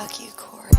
Fuck you, Corey.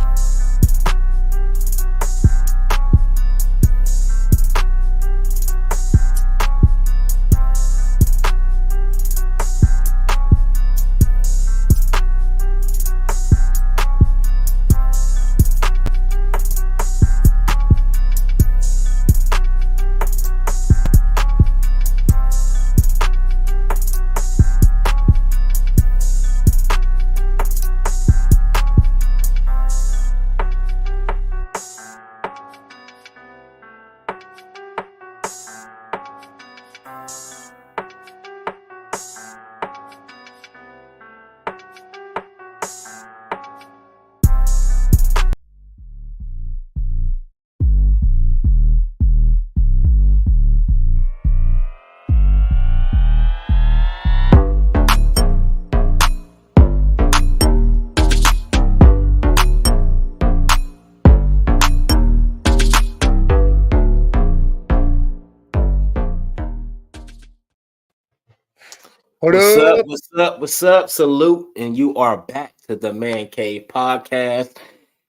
What's up? What's up? What's up? Salute, and you are back to the Man Cave Podcast,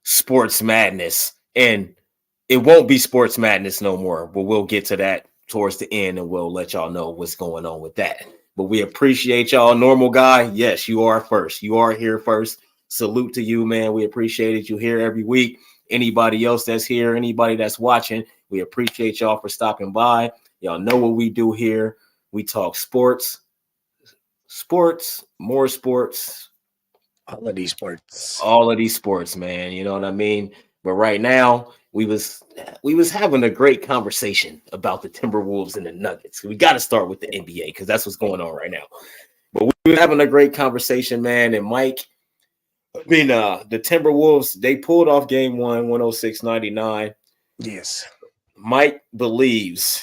Sports Madness, and it won't be Sports Madness no more. But we'll get to that towards the end, and we'll let y'all know what's going on with that. But we appreciate y'all, normal guy. Yes, you are first. You are here first. Salute to you, man. We appreciate it. You here every week. Anybody else that's here, anybody that's watching, we appreciate y'all for stopping by. Y'all know what we do here. We talk sports, more sports, all of these sports, man. You know what I mean? But right now, we was having a great conversation about the Timberwolves and the Nuggets. We got to start with the NBA because that's what's going on right now. But we were having a great conversation, man. And Mike, the Timberwolves, they pulled off game 1, 106-99. Yes. Mike believes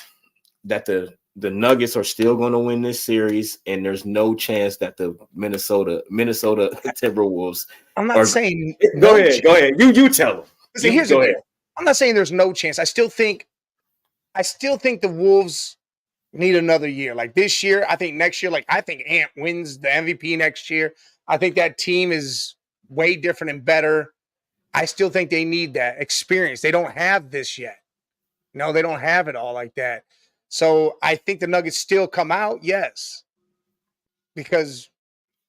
that the Nuggets are still going to win this series, and there's no chance that the Minnesota Timberwolves. I'm not saying. Go ahead. You tell them. Listen, here's the deal. I'm not saying there's no chance. I still think the Wolves need another year. Like this year, I think next year. Like I think Ant wins the MVP next year. I think that team is way different and better. I still think they need that experience. They don't have this yet. No, they don't have it all like that. So I think the Nuggets still come out, yes, because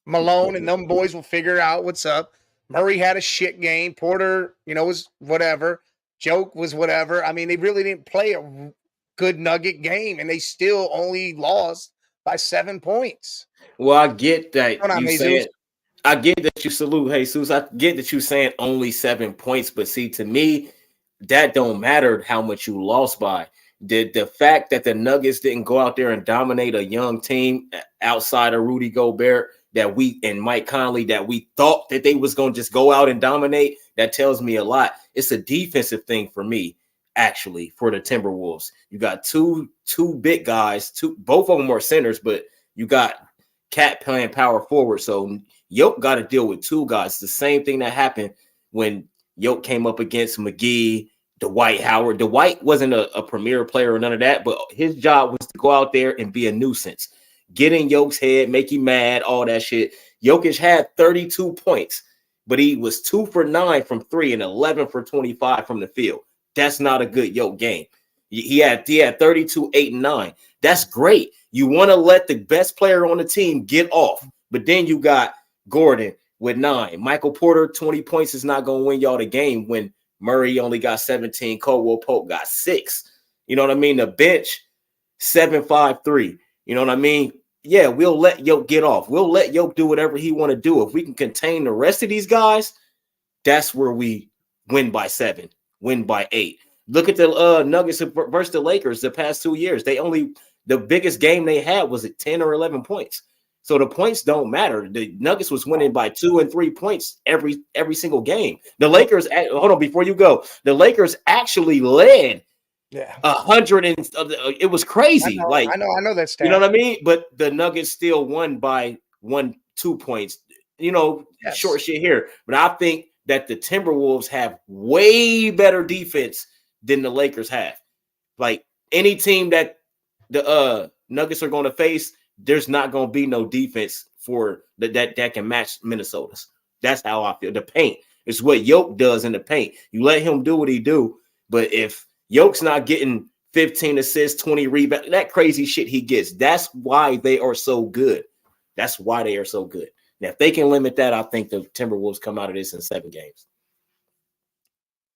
Malone and them boys will figure out what's up. Murray had a shit game. Porter, was whatever. Joke was whatever. I mean, they really didn't play a good Nugget game, and they still only lost by 7 points. Well, I get that I get that you salute Jesus. I get that you saying only 7 points, but see, to me, that don't matter how much you lost by. The fact that the Nuggets didn't go out there and dominate a young team outside of Rudy Gobert and Mike Conley that we thought that they was going to just go out and dominate, that tells me a lot. It's a defensive thing for me, actually, for the Timberwolves. You got two big guys, both of them are centers, but you got Cat playing power forward. So Yoke got to deal with two guys. The same thing that happened when Yoke came up against McGee, Dwight Howard. Dwight wasn't a premier player or none of that, but his job was to go out there and be a nuisance. Get in Yoke's head, make him mad, all that shit. Jokic had 32 points, but he was 2 for 9 from 3 and 11 for 25 from the field. That's not a good Yoke game. He had 32, 8, and 9. That's great. You want to let the best player on the team get off, but then you got Gordon with 9. Michael Porter, 20 points is not going to win y'all the game when Murray only got 17. Caldwell Pope got 6. You know what I mean? The bench, 7-5-3. You know what I mean? Yeah, we'll let Yoke get off. We'll let Yoke do whatever he want to do. If we can contain the rest of these guys, that's where we win by 7, win by 8. Look at the Nuggets versus the Lakers the past 2 years. The biggest game they had was at 10 or 11 points. So the points don't matter. The Nuggets was winning by 2 and 3 points every single game. The Lakers, hold on, before you go, the Lakers actually led 100 and it was crazy. I know that stat. You know what I mean? But the Nuggets still won by 1-2 points. Short shit here. But I think that the Timberwolves have way better defense than the Lakers have. Like any team that the Nuggets are going to face, there's not going to be no defense for that can match Minnesota's. That's how I feel. The paint. It's what Yoke does in the paint. You let him do what he do, but if Yoke's not getting 15 assists, 20 rebounds, that crazy shit he gets, that's why they are so good. That's why they are so good. Now, if they can limit that, I think the Timberwolves come out of this in 7 games.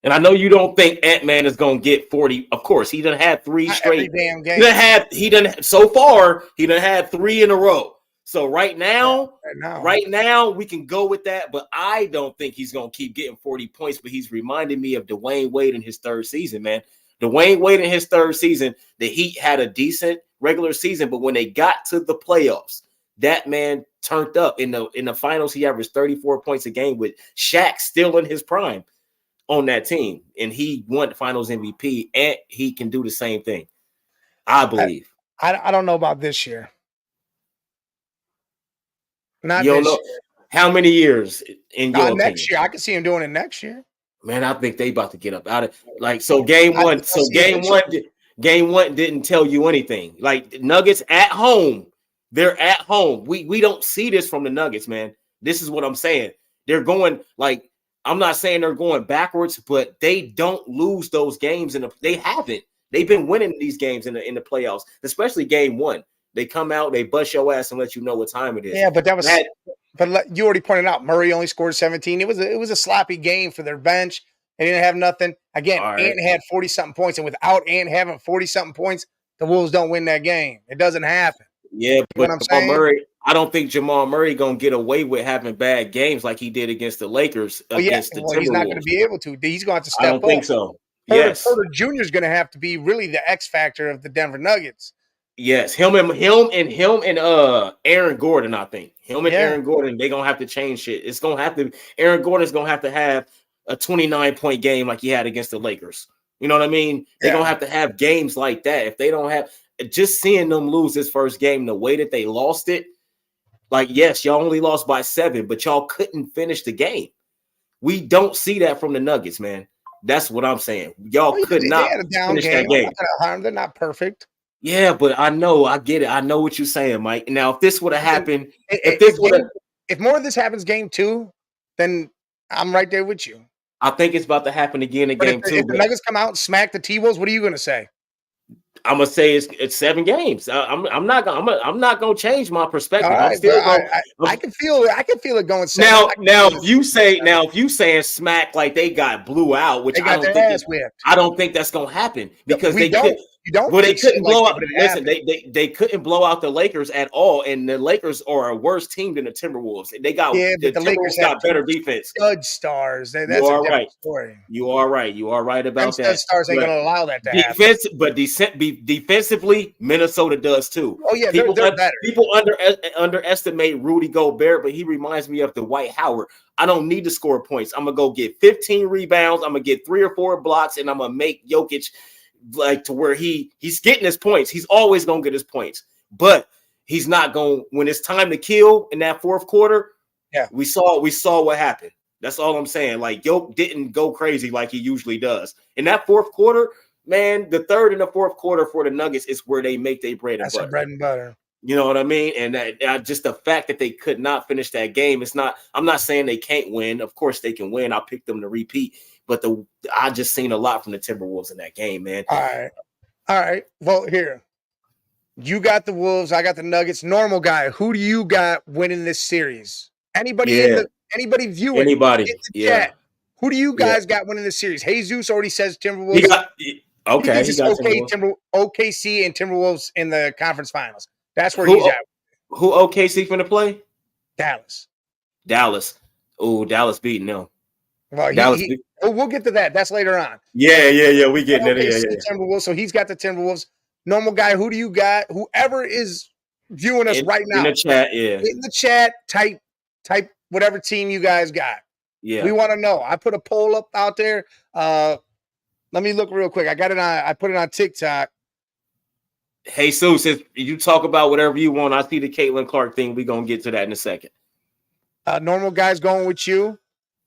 And I know you don't think Ant-Man is going to get 40. Of course, he done had 3 Not straight. every damn game. He done so far, he done had 3 in a row. So right now, we can go with that. But I don't think he's going to keep getting 40 points. But he's reminding me of Dwayne Wade in his 3rd season, man. Dwayne Wade in his 3rd season, the Heat had a decent regular season. But when they got to the playoffs, that man turned up. In the finals, he averaged 34 points a game with Shaq still in his prime on that team, and he won the Finals MVP, and he can do the same thing, I believe. I don't know about this year. Not this year. How many years in your opinion? Next year. I can see him doing it next year. Man, I think they about to get up out of like so. Game one didn't tell you anything. Like Nuggets at home, they're at home. We don't see this from the Nuggets, man. This is what I'm saying. They're going like. I'm not saying they're going backwards, but they don't lose those games. They haven't. They've been winning these games in the playoffs, especially game 1. They come out, they bust your ass and let you know what time it is. Yeah, but but you already pointed out Murray only scored 17. It was a sloppy game for their bench. They didn't have nothing. Again, Ant had 40-something points, and without Ant having 40-something points, the Wolves don't win that game. It doesn't happen. Yeah, but Jamal Murray, I don't think Jamal Murray gonna get away with having bad games like he did against the Lakers. He's not going to be able to. He's going to have to step up. I don't think so. Porter Jr. is going to have to be really the X factor of the Denver Nuggets. Yes, him and Aaron Gordon. I think Aaron Gordon. They're gonna have to change shit. It's gonna have to. Aaron Gordon's gonna have to have a 29-point game like he had against the Lakers. You know what I mean? They're gonna have to have games like that. If they don't have. Just seeing them lose this first game, the way that they lost it, like, yes, y'all only lost by 7, but y'all couldn't finish the game. We don't see that from the Nuggets, man. That's what I'm saying. Y'all could not finish that game. They're not perfect. Yeah, but I get it. I know what you're saying, Mike. Now, if this would have happened, if more of this happens game 2, then I'm right there with you. I think it's about to happen again in game 2. If the Nuggets come out and smack the TWolves, what are you going to say? I'm gonna say it's 7 games. I'm not gonna change my perspective. Right, I can feel it going 7. Now if you saying smack like they got blew out, which I don't think that's gonna happen because they couldn't blow out. Listen, they couldn't blow out the Lakers at all, and the Lakers are a worse team than the Timberwolves. They got the Timberwolves got better defense. Stud stars. That's a different story. You are right. You are right about that. Stud stars ain't gonna allow that to happen. But defensively, Minnesota does too. Oh yeah, they're better. People underestimate Rudy Gobert, but he reminds me of the Dwight Howard. I don't need to score points. I'm gonna go get 15 rebounds. I'm gonna get 3 or 4 blocks, and I'm gonna make Jokic like to where he's getting his points. He's always gonna get his points, but he's not going when it's time to kill in that 4th quarter. Yeah, we saw what happened. That's all I'm saying. Like Jokic didn't go crazy like he usually does in that 4th quarter. Man, the 3rd and the 4th quarter for the Nuggets is where they make their bread and butter. That's bread and butter. You know what I mean? And that, just the fact that they could not finish that game, I'm not saying they can't win. Of course they can win. I picked them to repeat. But I just seen a lot from the Timberwolves in that game, man. All right. Well, here. You got the Wolves. I got the Nuggets. Normal guy. Who do you got winning this series? Anybody viewing? Anybody. Chat. Who do you guys got winning this series? Jesus already says Timberwolves. He got OKC and Timberwolves in the conference finals. That's where he's at. Who OKC finna play? Dallas. Oh, Dallas beating them. Well, we'll get to that. That's later on. Yeah. We getting it. Yeah. Timberwolves. So he's got the Timberwolves. Normal guy. Who do you got? Whoever is viewing us right now in the chat. Yeah. In the chat. Type whatever team you guys got. Yeah. We want to know. I put a poll up out there. Let me look real quick. I got it on. I put it on TikTok. Hey, Sue, since you talk about whatever you want, I see the Caitlin Clark thing. We're going to get to that in a second. Normal guy's going with you.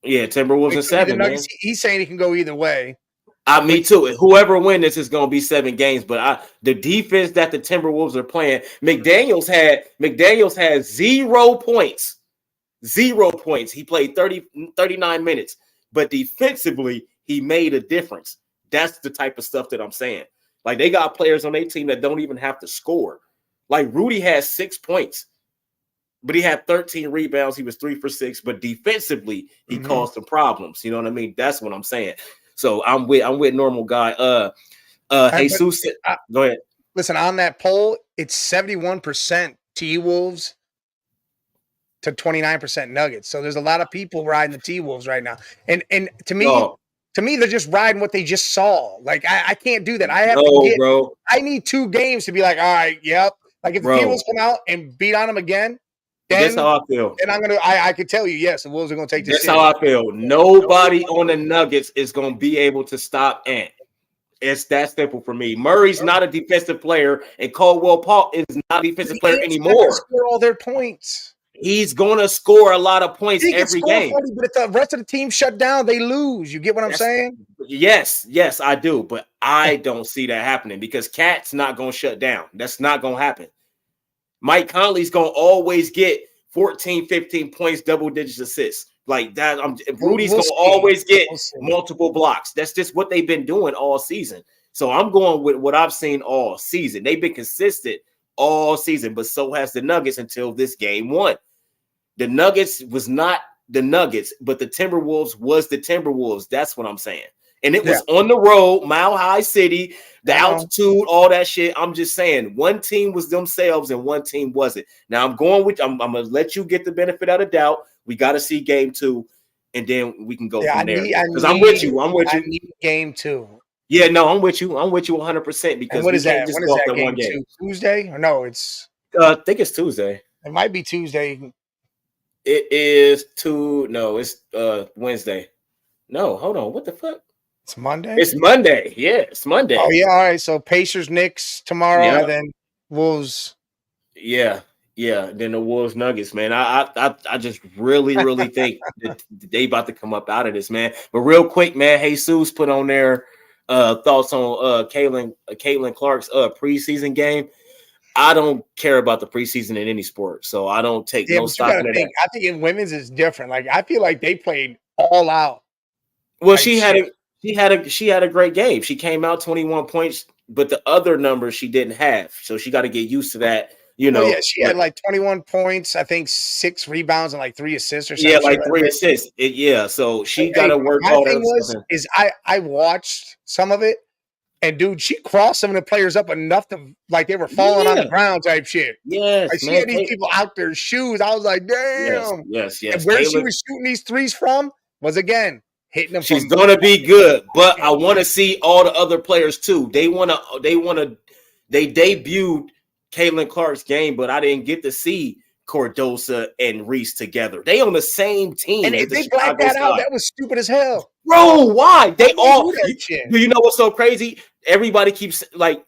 Yeah, Timberwolves in 7, man. He's saying he can go either way. Me too. Whoever wins this is going to be 7 games. But the defense that the Timberwolves are playing, McDaniels had 0 points. 0 points. He played 39 minutes. but defensively, he made a difference. That's the type of stuff that I'm saying. Like, they got players on their team that don't even have to score. Like, Rudy has 6 points, but he had 13 rebounds. He was 3 for 6, but defensively, he caused some problems. You know what I mean? That's what I'm saying. So I'm with normal guy. Jesus, go ahead. Listen, on that poll, it's 71% TWolves to 29% Nuggets. So there's a lot of people riding the TWolves right now. And to me, they're just riding what they just saw. Like, I can't do that. I have to get, bro. I need 2 games to be like, all right, yep. Like, if the T-Wolves come out and beat on them again, then that's how I feel. And I could tell you, yes, the Wolves are going to take this. That's how I feel. Nobody on the Nuggets is going to be able to stop Ant. It's that simple for me. Murray's not a defensive player, and Caldwell Pope is not a defensive player anymore. Score all their points. He's going to score a lot of points every game. 40, but if the rest of the team shut down, they lose. You get what I'm saying? Yes, I do. But I don't see that happening because Cat's not going to shut down. That's not going to happen. Mike Conley's going to always get 14, 15 points, double digits assists. Like that, Rudy's going to always get multiple blocks. That's just what they've been doing all season. So I'm going with what I've seen all season. They've been consistent all season, but so has the Nuggets until this game 1. The Nuggets was not the Nuggets, but the Timberwolves was the Timberwolves. That's what I'm saying. And it was on the road, Mile High City, the altitude, all that shit. I'm just saying one team was themselves and one team wasn't. Now I'm going I'm going to let you get the benefit of the doubt. We got to see game 2, and then we can go from there. Because I'm with you. I need game 2. Yeah, no, I'm with you. I'm with you 100% because and what is that? Just when is that game 2? Tuesday? Or no, it's I think it's Tuesday. It might be Tuesday. It is it's Wednesday. No, hold on. What the fuck? It's Monday? It's Monday. Yeah, it's Monday. Oh, yeah. All right. So Pacers, Knicks tomorrow, and then Wolves. Yeah. Then the Wolves Nuggets, man. I just really think that they about to come up out of this, man. But real quick, man, Jesus put on their thoughts on Caitlin Clark's preseason game. I don't care about the preseason in any sport, so I don't take no stock in that. I think in women's is different. Like I feel like they played all out. Well, she had a great game. She came out 21 points, but the other numbers she didn't have. So she got to get used to that. You know, she had like 21 points, I think 6 rebounds and like 3 assists or something. Yeah, like 3 assists. So she got to work all that. I watched some of it, and dude, she crossed some of the players up enough to like they were falling on the ground type shit. Yes, like, she had these people out their shoes. I was like, damn. Yes. And where she was shooting these threes from was again hitting them. She's gonna be good, but I want to see all the other players too. They debuted Caitlin Clark's game, but I didn't get to see Cordosa and Reese together. They on the same team. And if they blacked that out, that was stupid as hell. Bro, why? They all do you know what's so crazy? Everybody keeps like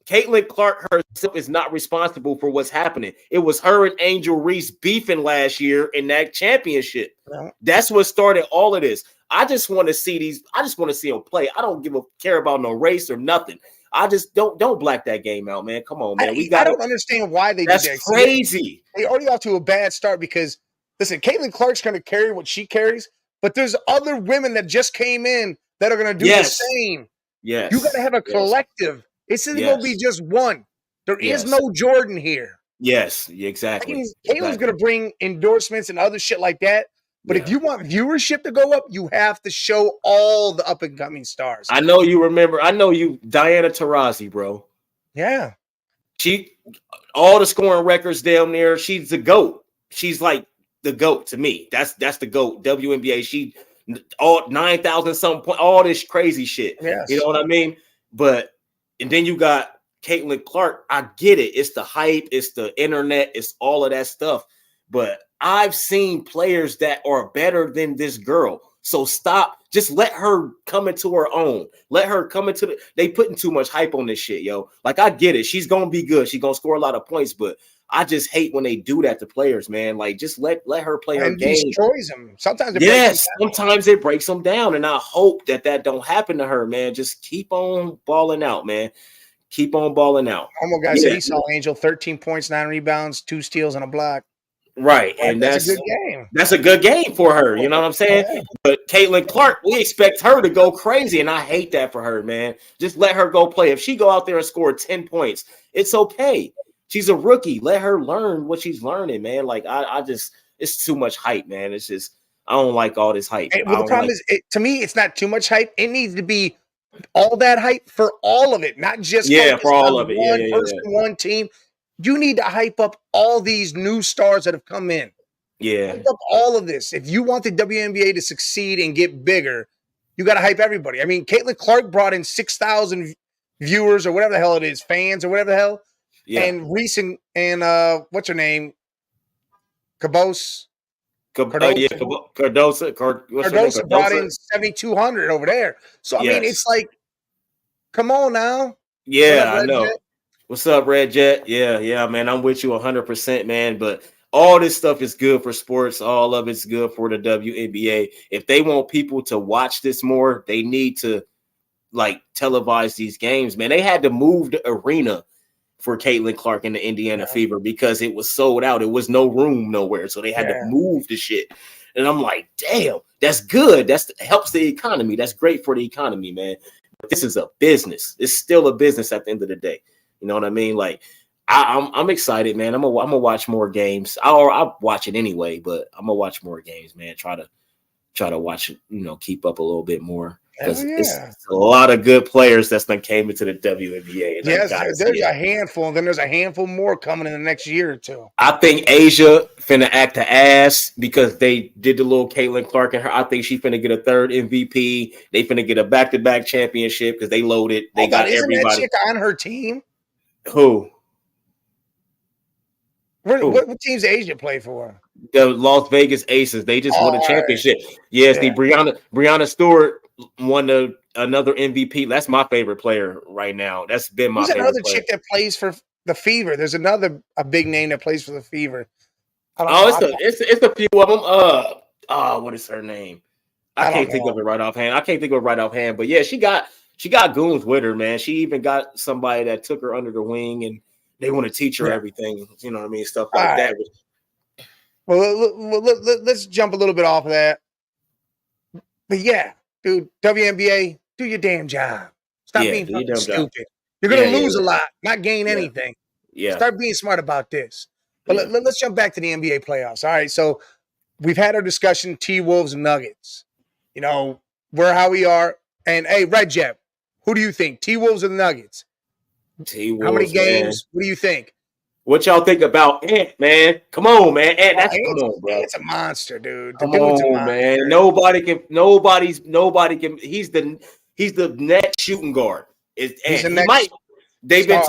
Caitlin Clark herself is not responsible for what's happening. It was her and Angel Reese beefing last year in that championship. Yeah. That's what started all of this. I just want to see them play. I don't care about no race or nothing. I just don't black that game out, man. Come on, man. I don't understand why they did that. That's crazy. They already off to a bad start because listen, Caitlin Clark's going to carry what she carries, but there's other women that just came in that are going to do the same. Yes. You got to have a collective. It's not going to be just one. There is no Jordan here. Yes, exactly. Caitlin's going to bring endorsements and other shit like that. But if you want viewership to go up, you have to show all the up and coming stars. I know you remember. I know you, Diana Taurasi, bro. Yeah. All the scoring records down there. She's the GOAT. She's like the GOAT to me. That's the GOAT. WNBA. She all 9,000 something point, all this crazy shit. Yes. You know what I mean? And then you got Caitlin Clark. I get it. It's the hype. It's the internet. It's all of that stuff. But I've seen players that are better than this girl. So stop. Just let her come into her own. Let her come into they putting too much hype on this shit, yo. Like, I get it. She's going to be good. She's going to score a lot of points, but I just hate when they do that to players, man. Like, just let her play her game. Destroys them. Sometimes it breaks them down. And I hope that don't happen to her, man. Just keep on balling out, man. Keep on balling out. One more guy said he saw Angel 13 points, 9 rebounds, 2 steals, and a block. Right, and that's a good game. That's a good game for her. You know what I'm saying? Yeah. But Caitlin Clark, we expect her to go crazy, and I hate that for her, man. Just let her go play. If she go out there and score 10 points, it's okay. She's a rookie. Let her learn what she's learning, man. Like I just, it's too much hype, man. It's just, I don't like all this hype. Well, the problem is, to me, it's not too much hype. It needs to be all that hype for all of it, not just for all of it. One person, one team. You need to hype up all these new stars that have come in. Yeah, hype up all of this. If you want the WNBA to succeed and get bigger, you got to hype everybody. I mean, Caitlin Clark brought in 6,000 viewers or whatever the hell it is, fans or whatever the hell. Yeah. And recent and what's her name? Cardosa brought in 7,200 over there. So I mean, it's like, come on now. Yeah, I know. Jet? What's up, Red Jet? Yeah, man. I'm with you 100%, man. But all this stuff is good for sports. All of it's good for the WNBA. If they want people to watch this more, they need to like televise these games, man. They had to move the arena for Caitlin Clark and the Indiana Fever because it was sold out. It was no room nowhere. So they had to move the shit. And I'm like, damn, that's good. That helps the economy. That's great for the economy, man. But this is a business. It's still a business at the end of the day. You know what I mean? Like, I'm excited, man. I'm gonna watch more games. I'll watch it anyway, but I'm gonna watch more games, man. Try to watch it, keep up a little bit more. Because it's a lot of good players that's been came into the WNBA. Yes, there's a handful, and then there's a handful more coming in the next year or two. I think Asia finna act the ass because they did the little Caitlin Clark and her. I think she finna get a third MVP. They finna get a back-to-back championship because they loaded. They got everybody. Isn't that chick on her team? Who? What teams Asia play for? The Las Vegas Aces. They just won a championship. Yes, the Brianna Stewart won another MVP. That's my favorite player right now. That's been my favorite another player. Chick that plays for the Fever. There's a big name that plays for the Fever. It's a few of them. What is her name? I can't think of it right offhand. But yeah, she got goons with her, man. She even got somebody that took her under the wing and they want to teach her everything. You know what I mean? Stuff like that. Well, let's jump a little bit off of that. But yeah, dude, WNBA, do your damn job. Stop being fucking stupid. You're going to lose a lot, not gain anything. Yeah. Start being smart about this. But let's jump back to the NBA playoffs. All right, so we've had our discussion, T-Wolves and Nuggets. We're how we are. And, hey, Red Jet, who do you think, T-Wolves or the Nuggets? T-Wolves, how many games? Man. What do you think? What y'all think about Ant, man? Come on, man. Ant, come on, bro. It's a monster, dude. Come on, man. Nobody can. He's the net shooting guard. They've been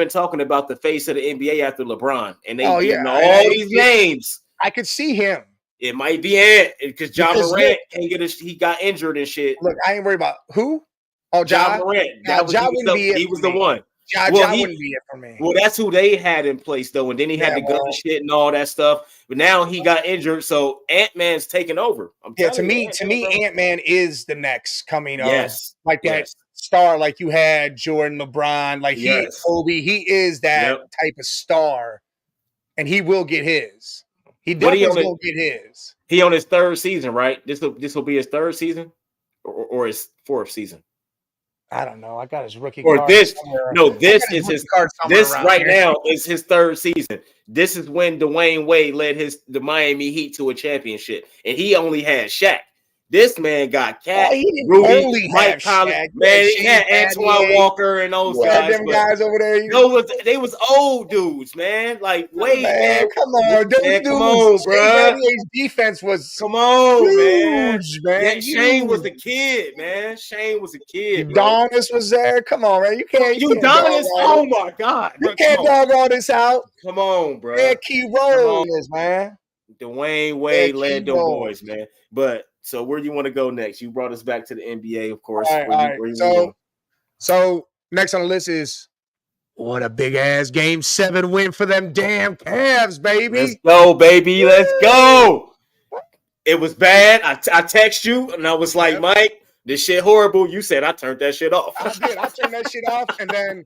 talking about the face of the NBA after LeBron, and they all these names. I could see him. It might be Ant because John Morant can't get he got injured and shit. Look, I ain't worried about who. Oh, John Morant. He was the one. Ja wouldn't be it for me. Well, that's who they had in place, though. And then he had the gun shit and all that stuff. But now he got injured, so Ant-Man's taking over. To me, Ant-Man is the next coming of that star like you had Jordan, LeBron, like Kobe. He is that type of star, and he will get his. He definitely will get his. He on his third season, right? This will be his third season or his fourth season. I don't know. I got his rookie or card. This is his card. This right now is his third season. This is when Dwayne Wade led the Miami Heat to a championship, and he only had Shaq. This man got Cat, Rudy, Mike Conley, man. He had Antoine Walker and those guys. Them guys over there. They was old dudes, man. Like Wade, man. Come on, come on, bro. Defense was huge, man. Yeah, Shane was a kid, man. Udonis was there. Come on, man. You can't. Udonis. Oh my God, you can't dog all this out. Come on, bro. Yeah, key role in this, man. Dwayne Wade led them boys, man. But. So where do you want to go next? You brought us back to the NBA, of course. All right. So next on the list is what a big ass Game 7 win for them damn Cavs, baby. Let's go, baby. Let's go. It was bad. I text you and I was like, Mike, this shit horrible. You said I turned that shit off. I did. I turned that shit off, and then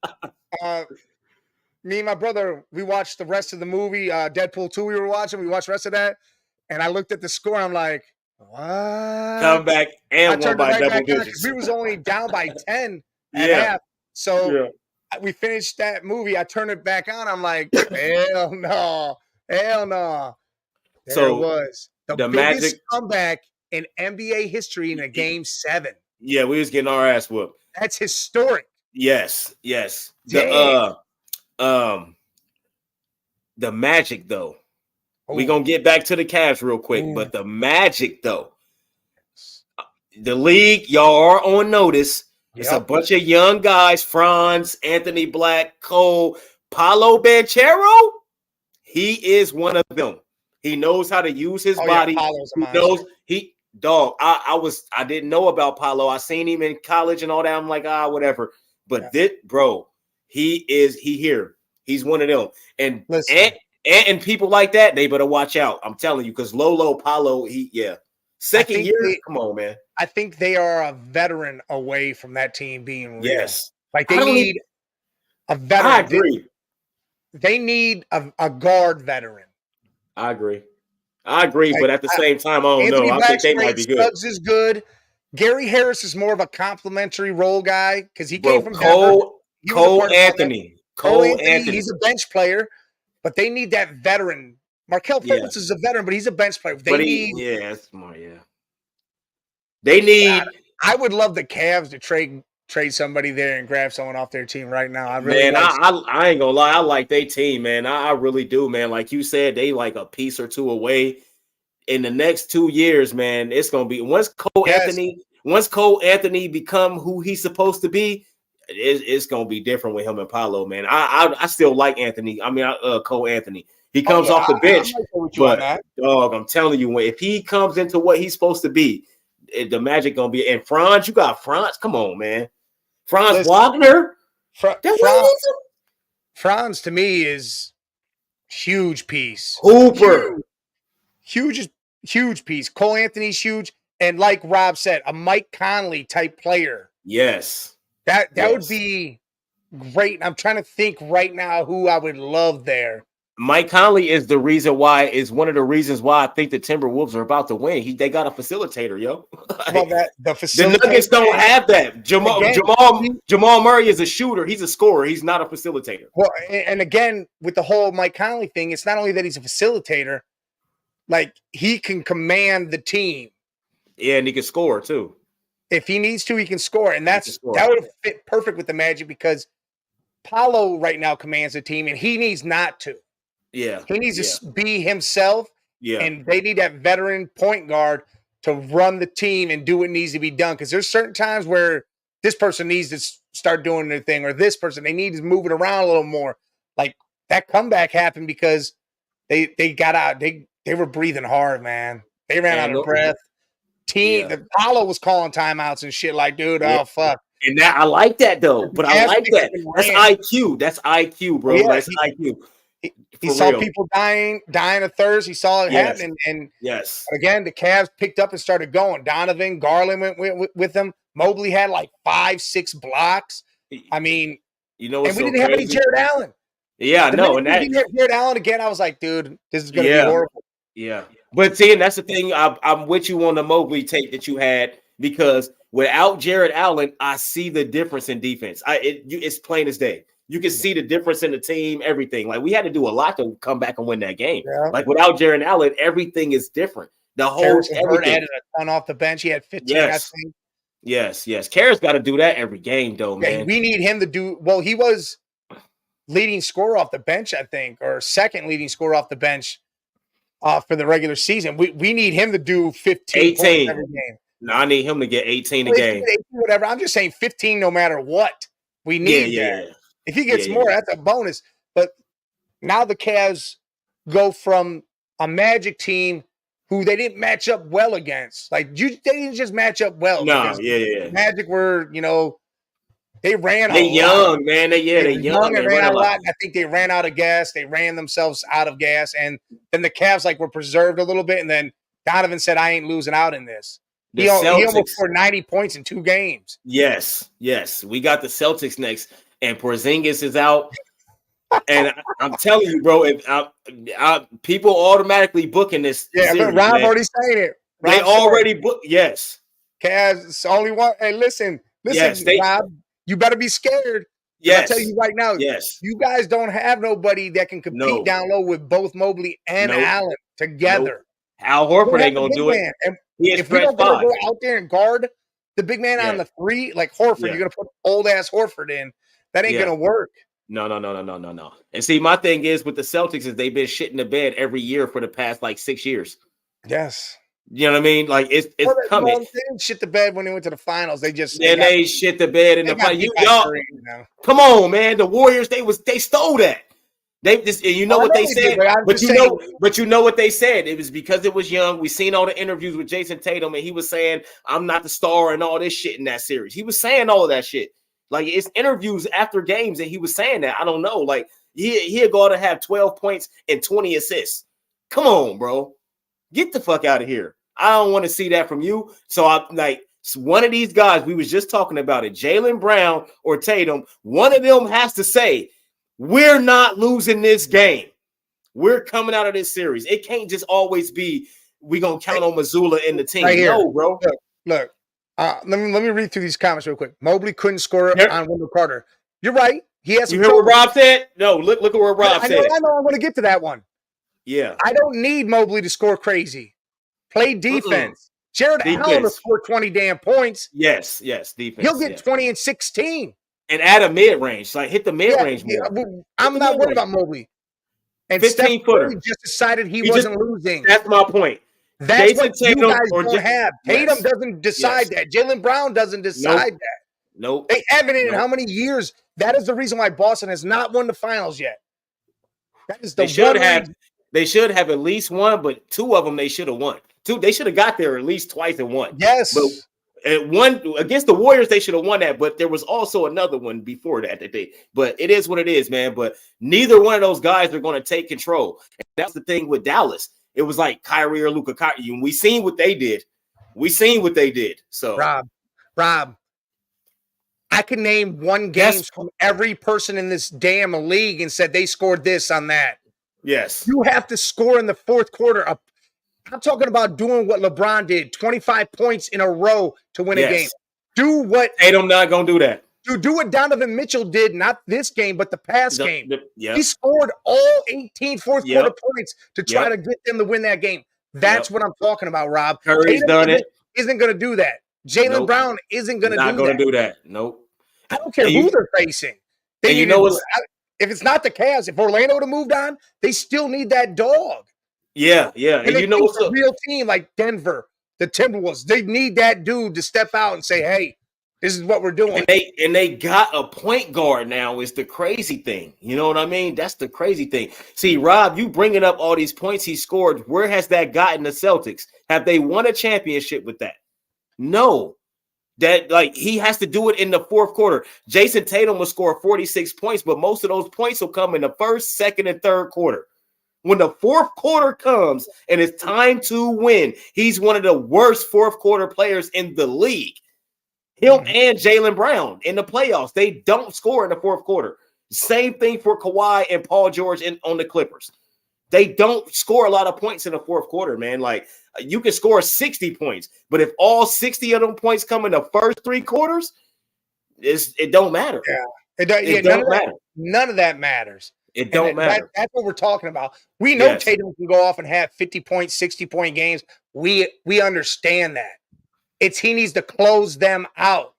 me and my brother, we watched the rest of the movie, Deadpool 2 we were watching. We watched the rest of that. And I looked at the score. I'm like, what? Come back and won by double back digits. because we was only down by 10 at Yeah. half. So we finished that movie. I turned it back on. I'm like, hell no. Hell no. There So it was. The biggest Magic comeback in NBA history in a game 7. Yeah, we was getting our ass whooped. That's historic. Yes. Damn. The Magic, though. We're going to get back to the Cavs real quick, but the Magic, though. The league, y'all are on notice. It's a bunch of young guys, Franz, Anthony Black, Cole, Paolo Banchero. He is one of them. He knows how to use his body. He knows I didn't know about Paolo. I seen him in college and all that. I'm like, whatever. But this, bro, he's here. He's one of them. And and people like that, they better watch out. I'm telling you, because Lolo, Paolo, second year. Come on, man. I think they are a veteran away from that team being real. Yes. Like they need a veteran. I agree. They need a guard veteran. I agree, but at the same time, I don't Anthony know. I think they might be good. Suggs is good. Gary Harris is more of a complimentary role guy because he came from Cole Anthony. He's a bench player, but they need that veteran. Markel Fultz is a veteran, but he's a bench player. They need. I would love the Cavs to trade somebody there and grab someone off their team right now. I ain't gonna lie. I like their team, man. I really do, man. Like you said, they like a piece or two away. In the next 2 years, man, it's gonna be once Cole Anthony become who he's supposed to be, it's gonna be different with him and Paolo, man. I still like Anthony. I mean, Cole Anthony. He comes off the bench, but dog, I'm telling you, if he comes into what he's supposed to be, the Magic gonna be. And Franz, you got Franz. Come on, man. Franz Wagner. Franz to me is huge piece. Hooper. Huge piece. Cole Anthony's huge. And like Rob said, a Mike Conley type player. Yes. That would be great. I'm trying to think right now who I would love there. Mike Conley is one of the reasons why I think the Timberwolves are about to win. They got a facilitator, yo. The Nuggets don't have that. Jamal Murray is a shooter. He's a scorer. He's not a facilitator. Well, and again, with the whole Mike Conley thing, it's not only that he's a facilitator, like he can command the team. Yeah, and he can score too. If he needs to, he can score. And that would fit perfect with the Magic because Paolo right now commands the team and he needs not to. Yeah. He needs to be himself. Yeah. And they need that veteran point guard to run the team and do what needs to be done. Because there's certain times where this person needs to start doing their thing, or this person, they need to move it around a little more. Like that comeback happened because they got out. They were breathing hard, man. They ran out of breath. The Paolo was calling timeouts and shit like, dude, oh fuck. And that I like that though. But I like that. That's IQ. That's IQ, bro. That's IQ. He saw people dying of thirst. He saw it happen. And again, the Cavs picked up and started going. Donovan, Garland went with them. Mobley had like 5-6 blocks. I mean, and we didn't have any Jared Allen. Yeah, no. And we didn't have Jared Allen again. I was like, dude, this is going to be horrible. Yeah. But see, and that's the thing. I'm with you on the Mobley tape that you had because without Jared Allen, I see the difference in defense. It's plain as day. You can see the difference in the team, everything. Like we had to do a lot to come back and win that game. Yeah. Like without Jared Allen, everything is different. The whole Bird added a ton off the bench. He had 15, I think. Yes. Karras got to do that every game, though, man. We need him to do well. He was leading scorer off the bench, I think, or second leading scorer off the bench for the regular season. We need him to do 15 18 points every game. No, I need him to get 18 a game. 18, whatever. I'm just saying 15 no matter what. We need that. If he gets more, that's a bonus. But now the Cavs go from a Magic team who they didn't match up well against. Like they didn't just match up well. No, Magic were, they ran a lot. Young, man. They young. They ran a lot. And I think they ran out of gas. They ran themselves out of gas. And then the Cavs were preserved a little bit. And then Donovan said, I ain't losing out in this. He almost scored 90 points in 2 games. Yes. We got the Celtics next. And Porzingis is out. And I'm telling you, bro, if people automatically booking this Yeah, series, Rob man. already saying it. They Rob already booked. Yes. Cavs, it's the only one. Hey, listen, Yes. Rob, you better be scared. Because I tell Yes. you right now, Yes. you guys don't have nobody that can compete No. down low with both Mobley and Nope. Allen Nope. together. Al You Horford don't have ain't the gonna big do it. man. And He is if we stretch don't gonna 5. go out there and guard the big man on Yeah. the 3, like Horford, Yeah. you're gonna put old ass Horford in. That ain't Yeah. gonna work. No. And see, my thing is with the Celtics is they've been shitting the bed every year for the past like 6 years. Yes. You know what I mean? Like it's coming. They didn't shit the bed when they went to the finals. They Shit the bed in the fight. Y'all, Curry, you know. come on, man. The Warriors, they stole that. They just, and you know I what know they they said, did, but I'm but just you saying. know what they said. It was because it was young. We seen all the interviews with Jason Tatum, and he was saying, "I'm not the star," and all this shit in that series. He was saying all of that shit. Like it's interviews after games, and he was saying that. I don't know. Like he'll go to have 12 points and 20 assists. Come on, bro. Get the fuck out of here. I don't want to see that from you. So I'm like, one of these guys, we was just talking about it, Jaylen Brown or Tatum, one of them has to say, we're not losing this game. We're coming out of this series. It can't just always be we gonna count on Missoula in the team. Right here. No, bro. Look. Let me read through these comments real quick. Mobley couldn't score on Wendell Carter. You're right. He has some. You hear what Rob said? No, look at where Rob said. I know. I'm going to get to that one. Yeah. I don't need Mobley to score crazy. Play defense. Jared Allen will score 20 damn points. Yes. Defense. He'll get 20 and 16. And add a mid range, like hit the mid range more. I'm not worried about Mobley. And 15-footer. just decided he wasn't losing. That's my point. That's Jason what Tatum you guys don't have. Tatum doesn't decide that. Jaylen Brown doesn't decide that. Nope. They haven't in how many years? That is the reason why Boston has not won the finals yet. That is the They should have at least one, but 2 of them they should have won. 2, they should have got there at least twice and won. Yes. But one against the Warriors, they should have won that. But there was also another one before that but it is what it is, man. But neither one of those guys are going to take control. And that's the thing with Dallas. It was like Kyrie or Luka. And we seen what they did. So Rob, I can name one game from every person in this damn league and said they scored this on that. Yes. You have to score in the fourth quarter. I'm talking about doing what LeBron did, 25 points in a row to win a game. Do what Tatum not going to do that. Do what Donovan Mitchell did, not this game, but the past game. He scored all 18 fourth quarter points to try to get them to win that game. That's what I'm talking about, Rob. Curry's done it. Isn't going to do that. Jaylen Brown isn't going to do that. Not going to do that. Nope. I don't care who they're facing. If it's not the Cavs, if Orlando would have moved on, they still need that dog. Yeah. And you know what's a real team like Denver, the Timberwolves, they need that dude to step out and say, hey, this is what we're doing. And they got a point guard now is the crazy thing. You know what I mean? That's the crazy thing. See, Rob, you bringing up all these points he scored. Where has that gotten the Celtics? Have they won a championship with that? No. That like he has to do it in the fourth quarter. Jason Tatum will score 46 points, but most of those points will come in the first, second, and third quarter. When the fourth quarter comes and it's time to win, he's one of the worst fourth quarter players in the league. Him and Jaylen Brown in the playoffs, they don't score in the fourth quarter. Same thing for Kawhi and Paul George on the Clippers. They don't score a lot of points in the fourth quarter, man. Like you can score 60 points, but if all 60 of them points come in the first 3 quarters, it don't matter. Yeah, it don't matter. None of that matters. It don't matter. That's what we're talking about. We know Tatum can go off and have 50-point, 60-point games. We understand that. He needs to close them out.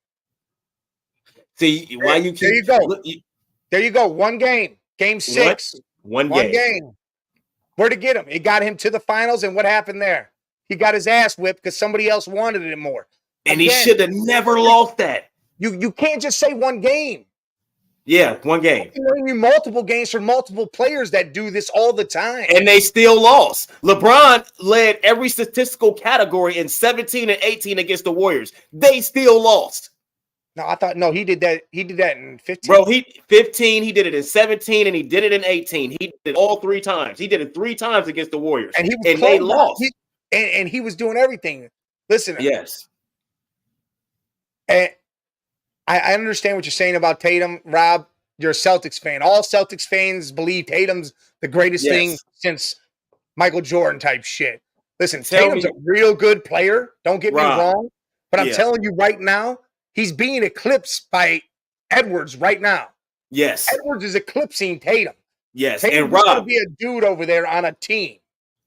See why you keep there you go. There you go. One game. Game 6. One game. Where'd it get him? It got him to the finals, and what happened there? He got his ass whipped because somebody else wanted it more. And he should have never lost that. You can't just say one game. Yeah, one game. I can name multiple games for multiple players that do this all the time. And they still lost. LeBron led every statistical category in 17 and 18 against the Warriors. They still lost. No, he did that. He did that in 15. Bro, 15, he did it in 17, and he did it in 18. He did it all 3 times. He did it 3 times against the Warriors. And they lost. And he was doing everything. Listen. Yes. And I understand what you're saying about Tatum, Rob. you're a Celtics fan. All Celtics fans believe Tatum's the greatest thing since Michael Jordan type shit. Listen, Tatum's a real good player. Don't get me wrong. But I'm telling you right now, he's being eclipsed by Edwards right now. Yes. Edwards is eclipsing Tatum. Yes. Tatum's going to be a dude over there on a team.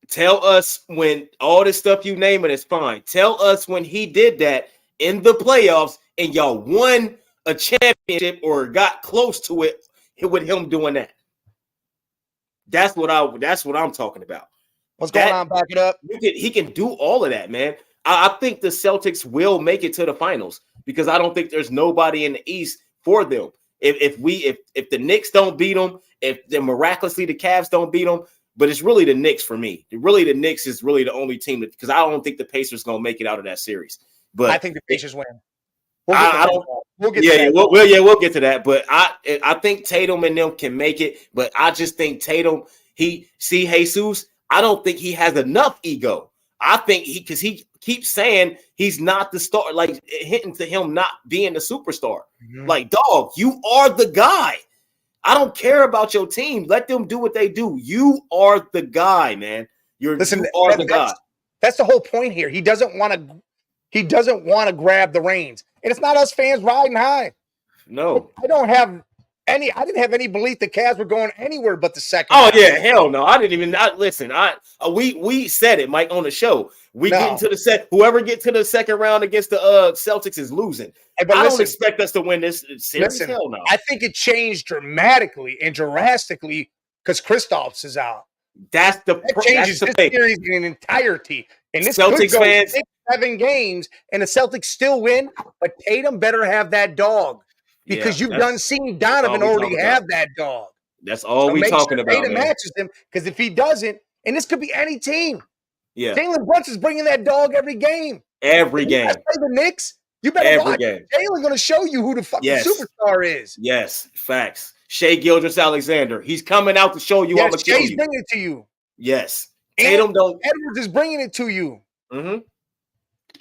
Tell us when all this stuff you name it is fine. Tell us when he did that in the playoffs and y'all won a championship or got close to it with him doing that. That's what I'm talking about. What's going on? Back it up. He can do all of that, man. I think the Celtics will make it to the finals because I don't think there's nobody in the East for them. If the Knicks don't beat them, if miraculously the Cavs don't beat them, but it's really the Knicks for me. Really, the Knicks is really the only team because I don't think the Pacers gonna make it out of that series. But I think the Pacers win. We'll get to that. But I think Tatum and them can make it. But I just think Tatum, Jesus, I don't think he has enough ego. I think because he keeps saying he's not the star, like hinting to him not being the superstar. Mm-hmm. Like, dog, you are the guy. I don't care about your team. Let them do what they do. You are the guy, man. You are the guy. That's the whole point here. He doesn't want to grab the reins. And it's not us fans riding high. No. I didn't have any belief the Cavs were going anywhere but the second. Oh, yeah, hell no. I didn't even listen. We said it, Mike, on the show. Get into the whoever gets to the second round against the Celtics is losing. Hey, I don't expect us to win this series. Hell no. I think it changed dramatically and drastically because Kristaps is out. That changes this series in entirety. And this Celtics could go fans 6-7 games, and the Celtics still win. But Tatum better have that dog because you've done seen Donovan already have that dog. That's all we're talking about. Tatum matches him because if he doesn't, and this could be any team. Yeah, Jalen Brunson's bringing that dog every game. Every game. Play the Knicks. You better watch. Jalen's going to show you who the fucking superstar is. Yes, facts. Shai Gilgeous-Alexander. He's coming out to show you. I'm gonna kill you. Shai's bringing it to you. Yes. Tatum Edwards is bringing it to you. Mm-hmm.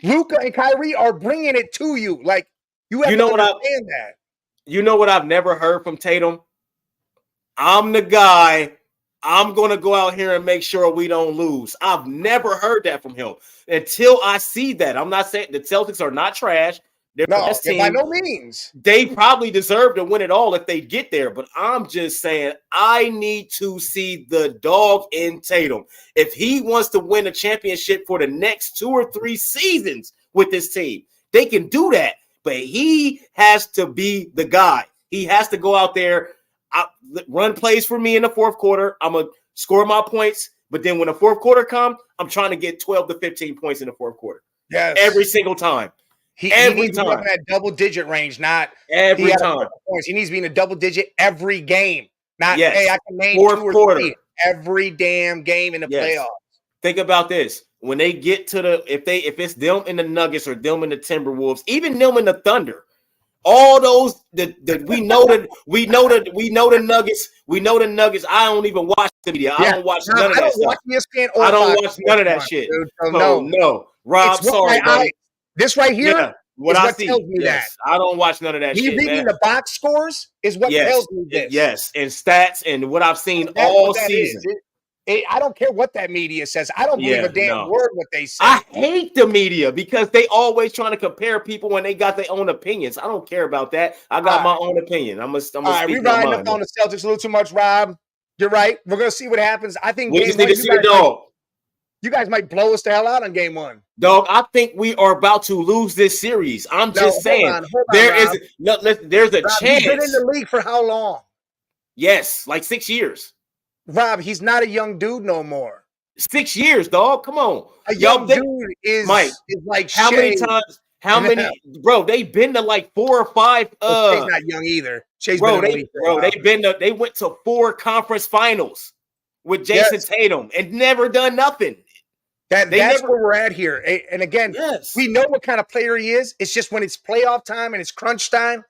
Luka and Kyrie are bringing it to you. Like you have to understand that. You know what I've never heard from Tatum? I'm the guy. I'm going to go out here and make sure we don't lose. I've never heard that from him until I see that. I'm not saying the Celtics are not trash. They're the best team. By no means. They probably deserve to win it all if they get there. But I'm just saying I need to see the dog in Tatum. If he wants to win a championship for the next 2 or 3 seasons with this team, they can do that. But he has to be the guy. He has to go out there, run plays for me in the fourth quarter. I'm going to score my points. But then when the fourth quarter comes, I'm trying to get 12 to 15 points in the fourth quarter. Yes. Every single time. He needs to be in that double-digit range, not every time. Points. He needs to be in a double-digit every game. Not, hey, I can name fourth 2 or quarter. 3 every damn game in the playoffs. Think about this. When they get to if it's them in the Nuggets or them in the Timberwolves, even them in the Thunder, all those that we know the Nuggets. I don't even watch the media. I don't watch none of that stuff. I don't watch none of that shit. No. Rob, sorry, buddy. This right here what tells me that. I don't watch none of that shit. Reading the box scores is what tells me this. Yes, and stats and what I've seen all season. I don't care what that media says. I don't believe a damn word what they say. I hate the media because they always trying to compare people when they got their own opinions. I don't care about that. I got my own opinion. I'm all right, we riding up on the Celtics a little too much, Rob. You're right. We're gonna see what happens. I think we just need to see the dog. You guys might blow us the hell out on game 1. Dog, I think we are about to lose this series. I'm just saying. Hold on, there's a Rob, chance. You've been in the league for how long? Yes, like 6 years. Rob, he's not a young dude no more. 6 years, dog. Come on. A young dude is Mike. Is like how many times? How many? Bro, they've been to like 4 or 5. Shai's not young either. Shai's they went to 4 conference finals with Jason Tatum and never done nothing. That's where we're at here. And again, we know what kind of player he is. It's just when it's playoff time and it's crunch time,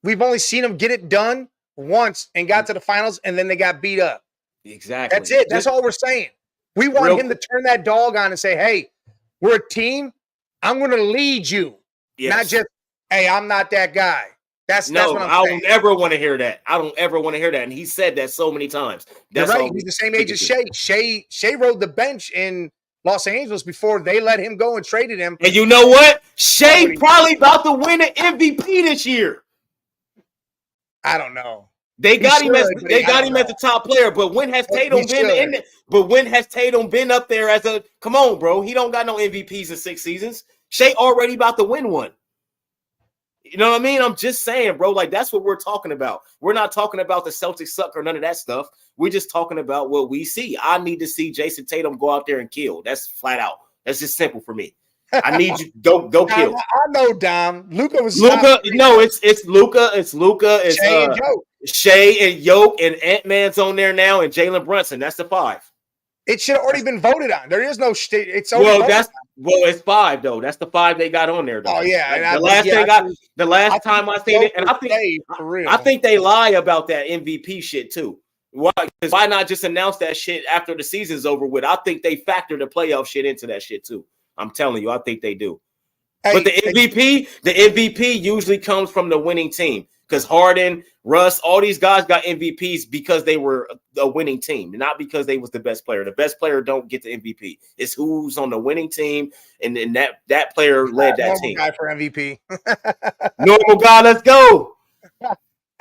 we've only seen him get it done once and got to the finals, and then they got beat up. Exactly. That's it. That's all we're saying. We want him to turn that dog on and say, hey, we're a team. I'm going to lead you. Not just, hey, I'm not that guy. That's what I'm I saying. don't ever want to hear that. I don't ever want to hear that. And he said that so many times. You're right. He's the same age as Shea. Shea rode the bench in Los Angeles before they let him go and traded him. And you know what? Shea probably about to win an MVP this year. I don't know. They got him as the top player, but when has Tatum been in it? But when has Tatum been up there as a come on, bro? He don't got no MVPs in 6 seasons. Shea already about to win one. You know what I mean? I'm just saying, bro. Like, that's what we're talking about. We're not talking about the Celtics suck or none of that stuff. We're just talking about what we see. I need to see Jason Tatum go out there and kill. That's flat out. That's just simple for me. I need you go kill. I know, Dom. Luka was Luka. No, it's Luka. It's Luka. It's Shea and Joe. Shea and Yoke and Ant-Man's on there now and Jalen Brunson. That's the 5. It should have already been voted on. There is no it's it's 5 though. That's the 5 they got on there though. Oh yeah. The last time I seen it, and I think they lie about that MVP shit too. Why not just announce that shit after the season's over with? I think they factor the playoff shit into that shit too. I'm telling you, I think they do. But the MVP usually comes from the winning team. Because Harden, Russ, all these guys got MVPs because they were a winning team, not because they was the best player. The best player don't get the MVP. It's who's on the winning team, and then that player led that team. Guy for MVP. Normal guy, let's go.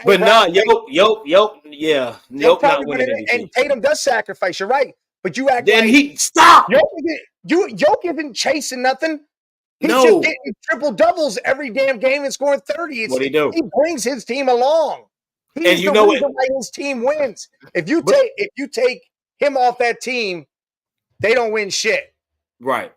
But not Yoke, yeah. Yoke not winning MVP. And Tatum does sacrifice, you're right. But you act then like he stop. Yoke isn't chasing nothing. He's just getting triple doubles every damn game and scoring 30. What he do? He brings his team along. He's the reason why his team wins. If you take him off that team, they don't win shit. Right.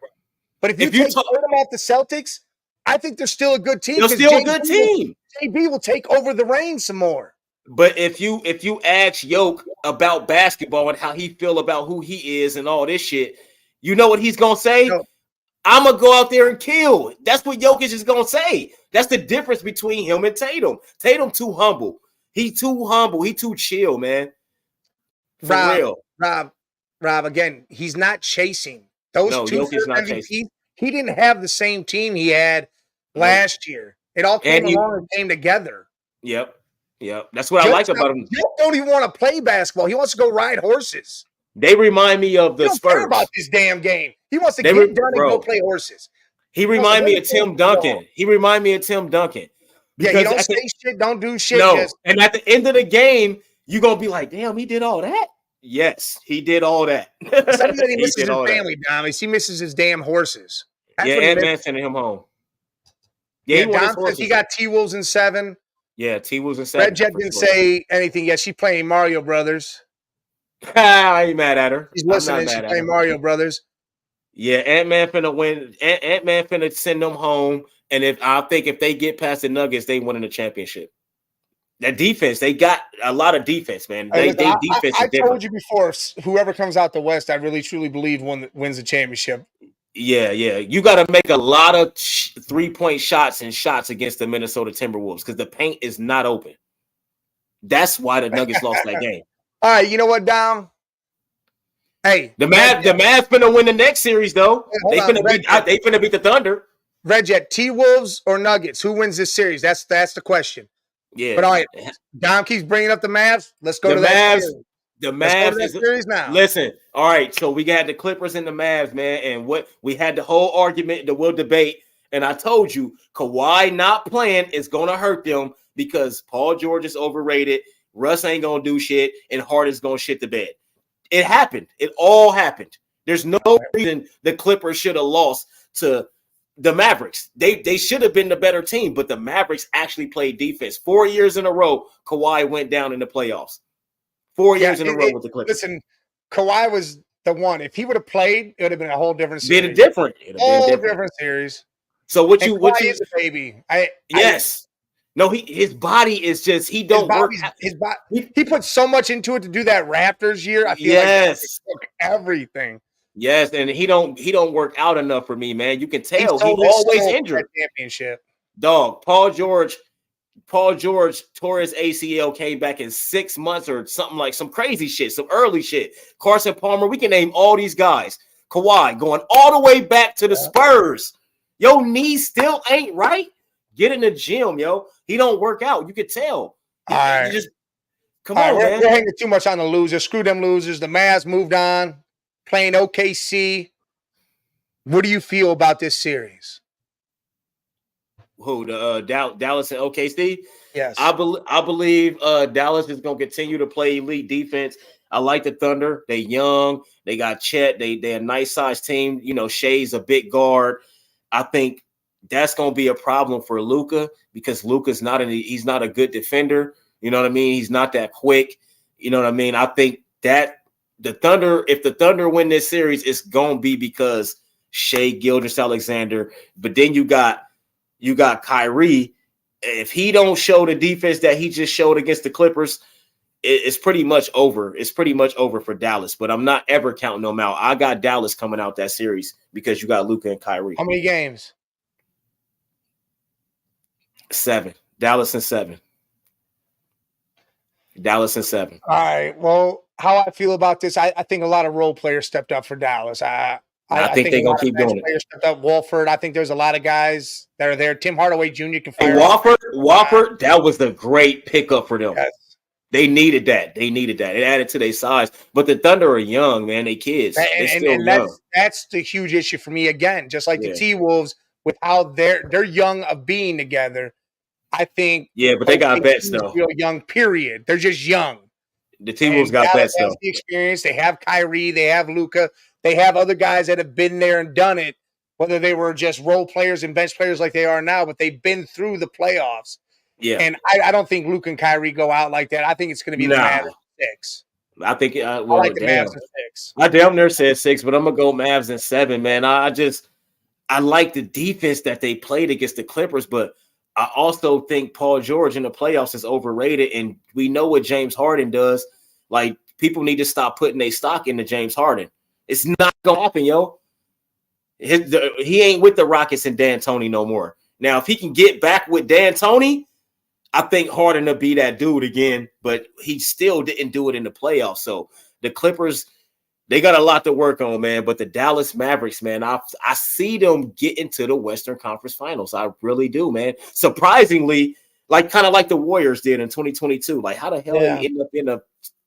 But if you take them off the Celtics, I think they're still a good team. They're still a good team. JB will take over the reins some more. But if you ask Yoke about basketball and how he feel about who he is and all this shit, you know what he's gonna say? No. I'm going to go out there and kill. That's what Jokic is going to say. That's the difference between him and Tatum. Tatum too humble. He too humble. He too chill, man. For real. Rob, again, he's not chasing. Those two MVPs, he didn't have the same team he had last year. It all came along and came together. Yep. That's what I like about him. Jokic don't even want to play basketball. He wants to go ride horses. They remind me of the Spurs. Don't care about this damn game. He wants to get done and go play horses. He remind me of Tim Duncan. Yeah, he don't say shit, don't do shit. No, and at the end of the game, you're going to be like, damn, he did all that? Yes, he did all that. Somebody said he misses his family, Dom. He misses his damn horses. Ant-Man sending him home. Yeah, Dom says he got TWolves in 7. Yeah, TWolves in 7. Red Jet didn't say anything yet. She's playing Mario Brothers. I ain't mad at her. She's listening. She's playing Mario Brothers. Yeah, Ant-Man finna win. Ant-Man finna send them home. And if they get past the Nuggets, they win in the championship. That defense, they got a lot of defense, man. Defense I told you before, whoever comes out the West, I really truly believe wins the championship. Yeah. You got to make a lot of 3-point shots against the Minnesota Timberwolves because the paint is not open. That's why the Nuggets lost that game. All right, you know what, Dom? Hey, the Mavs finna win the next series though. They finna beat the Thunder. Red Jet, T-Wolves or Nuggets? Who wins this series? That's the question. Yeah. But all right, Dom keeps bringing up the Mavs. Let's go to that series. The Mavs is series now. Listen, all right. So we got the Clippers and the Mavs, man, and what we had the whole argument that we'll debate. And I told you, Kawhi not playing is gonna hurt them because Paul George is overrated. Russ ain't gonna do shit, and Harden's gonna shit the bed. It happened. It all happened. There's no reason the Clippers should have lost to the Mavericks. They should have been the better team, but the Mavericks actually played defense. 4 years in a row, Kawhi went down in the playoffs. 4 years in a row with the Clippers. Listen, Kawhi was the one. If he would have played, it would have been a whole different series. Different series. So what you is a baby. Yes. No, his body is just he don't work. His body. He put so much into it to do that Raptors year. I feel like he took everything. Yes, and he don't work out enough for me, man. You can tell he's always injured. Championship. Dog, Paul George tore his ACL, came back in 6 months or something like some crazy shit, some early shit. Carson Palmer, we can name all these guys. Kawhi going all the way back to the Spurs. Your knee still ain't right. Get in the gym, yo. He don't work out. You could tell. All right. Just come on, man. We're hanging too much on the losers. Screw them losers. The Mavs moved on, playing OKC. What do you feel about this series? Who, the Dallas and OKC? Yes. I believe Dallas is going to continue to play elite defense. I like the Thunder. They young. They got Chet. They a nice sized team. You know, Shea's a big guard. I think that's going to be a problem for Luka because Luka's he's not a good defender. You know what I mean? He's not that quick. You know what I mean? I think that if the Thunder win this series, it's going to be because Shea Gilgeous-Alexander. But then you got Kyrie. If he don't show the defense that he just showed against the Clippers, it's pretty much over. It's pretty much over for Dallas. But I'm not ever counting them out. I got Dallas coming out that series because you got Luka and Kyrie. How many games? 7. Dallas and 7. Dallas and 7. All right. Well, how I feel about this, I think a lot of role players stepped up for Dallas. I think they're going to keep doing it. Stepped up. Wolford, I think there's a lot of guys that are there. Tim Hardaway Jr. can fire. Wofford, that was the great pickup for them. Yes. They needed that. It added to their size. But the Thunder are young, man. They kids. And that's the huge issue for me again. Just like the TWolves, with how they're young of being together. I think. Yeah, but they got vets though. Real young. Period. They're just young. The T-Wolves got vets though. The experience. They have Kyrie. They have Luka. They have other guys that have been there and done it. Whether they were just role players and bench players like they are now, but they've been through the playoffs. Yeah. And I don't think Luka and Kyrie go out like that. I think it's going to be the Mavs 6. I think. I like the Mavs in 6. I damn near said 6, but I'm gonna go Mavs in 7, man. I like the defense that they played against the Clippers, but I also think Paul George in the playoffs is overrated, and we know what James Harden does. Like, people need to stop putting their stock into James Harden. It's not gonna happen, yo. He ain't with the Rockets and D'Antoni no more. Now, if he can get back with D'Antoni, I think Harden will be that dude again, but he still didn't do it in the playoffs. So the Clippers, they got a lot to work on, man. But the Dallas Mavericks, man, I see them get into the Western Conference Finals. I really do, man. Surprisingly, kind of like the Warriors did in 2022. Like, how the hell they end up in the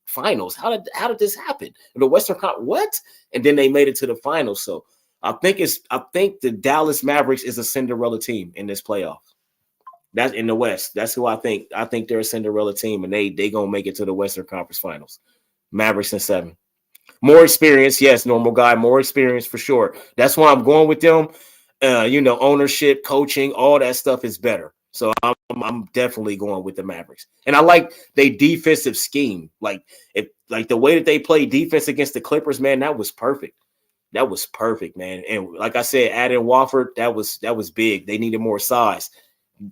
finals? How did this happen? The Western Conference, what? And then they made it to the finals. So I think the Dallas Mavericks is a Cinderella team in this playoff. That's in the West. That's who I think. I think they're a Cinderella team, and they gonna make it to the Western Conference Finals. Mavericks in 7. More experience, yes, normal guy. More experience for sure. That's why I'm going with them. Ownership, coaching, all that stuff is better. So I'm definitely going with the Mavericks. And I like their defensive scheme. Like the way that they play defense against the Clippers, man, that was perfect. That was perfect, man. And like I said, adding Wofford, that was big. They needed more size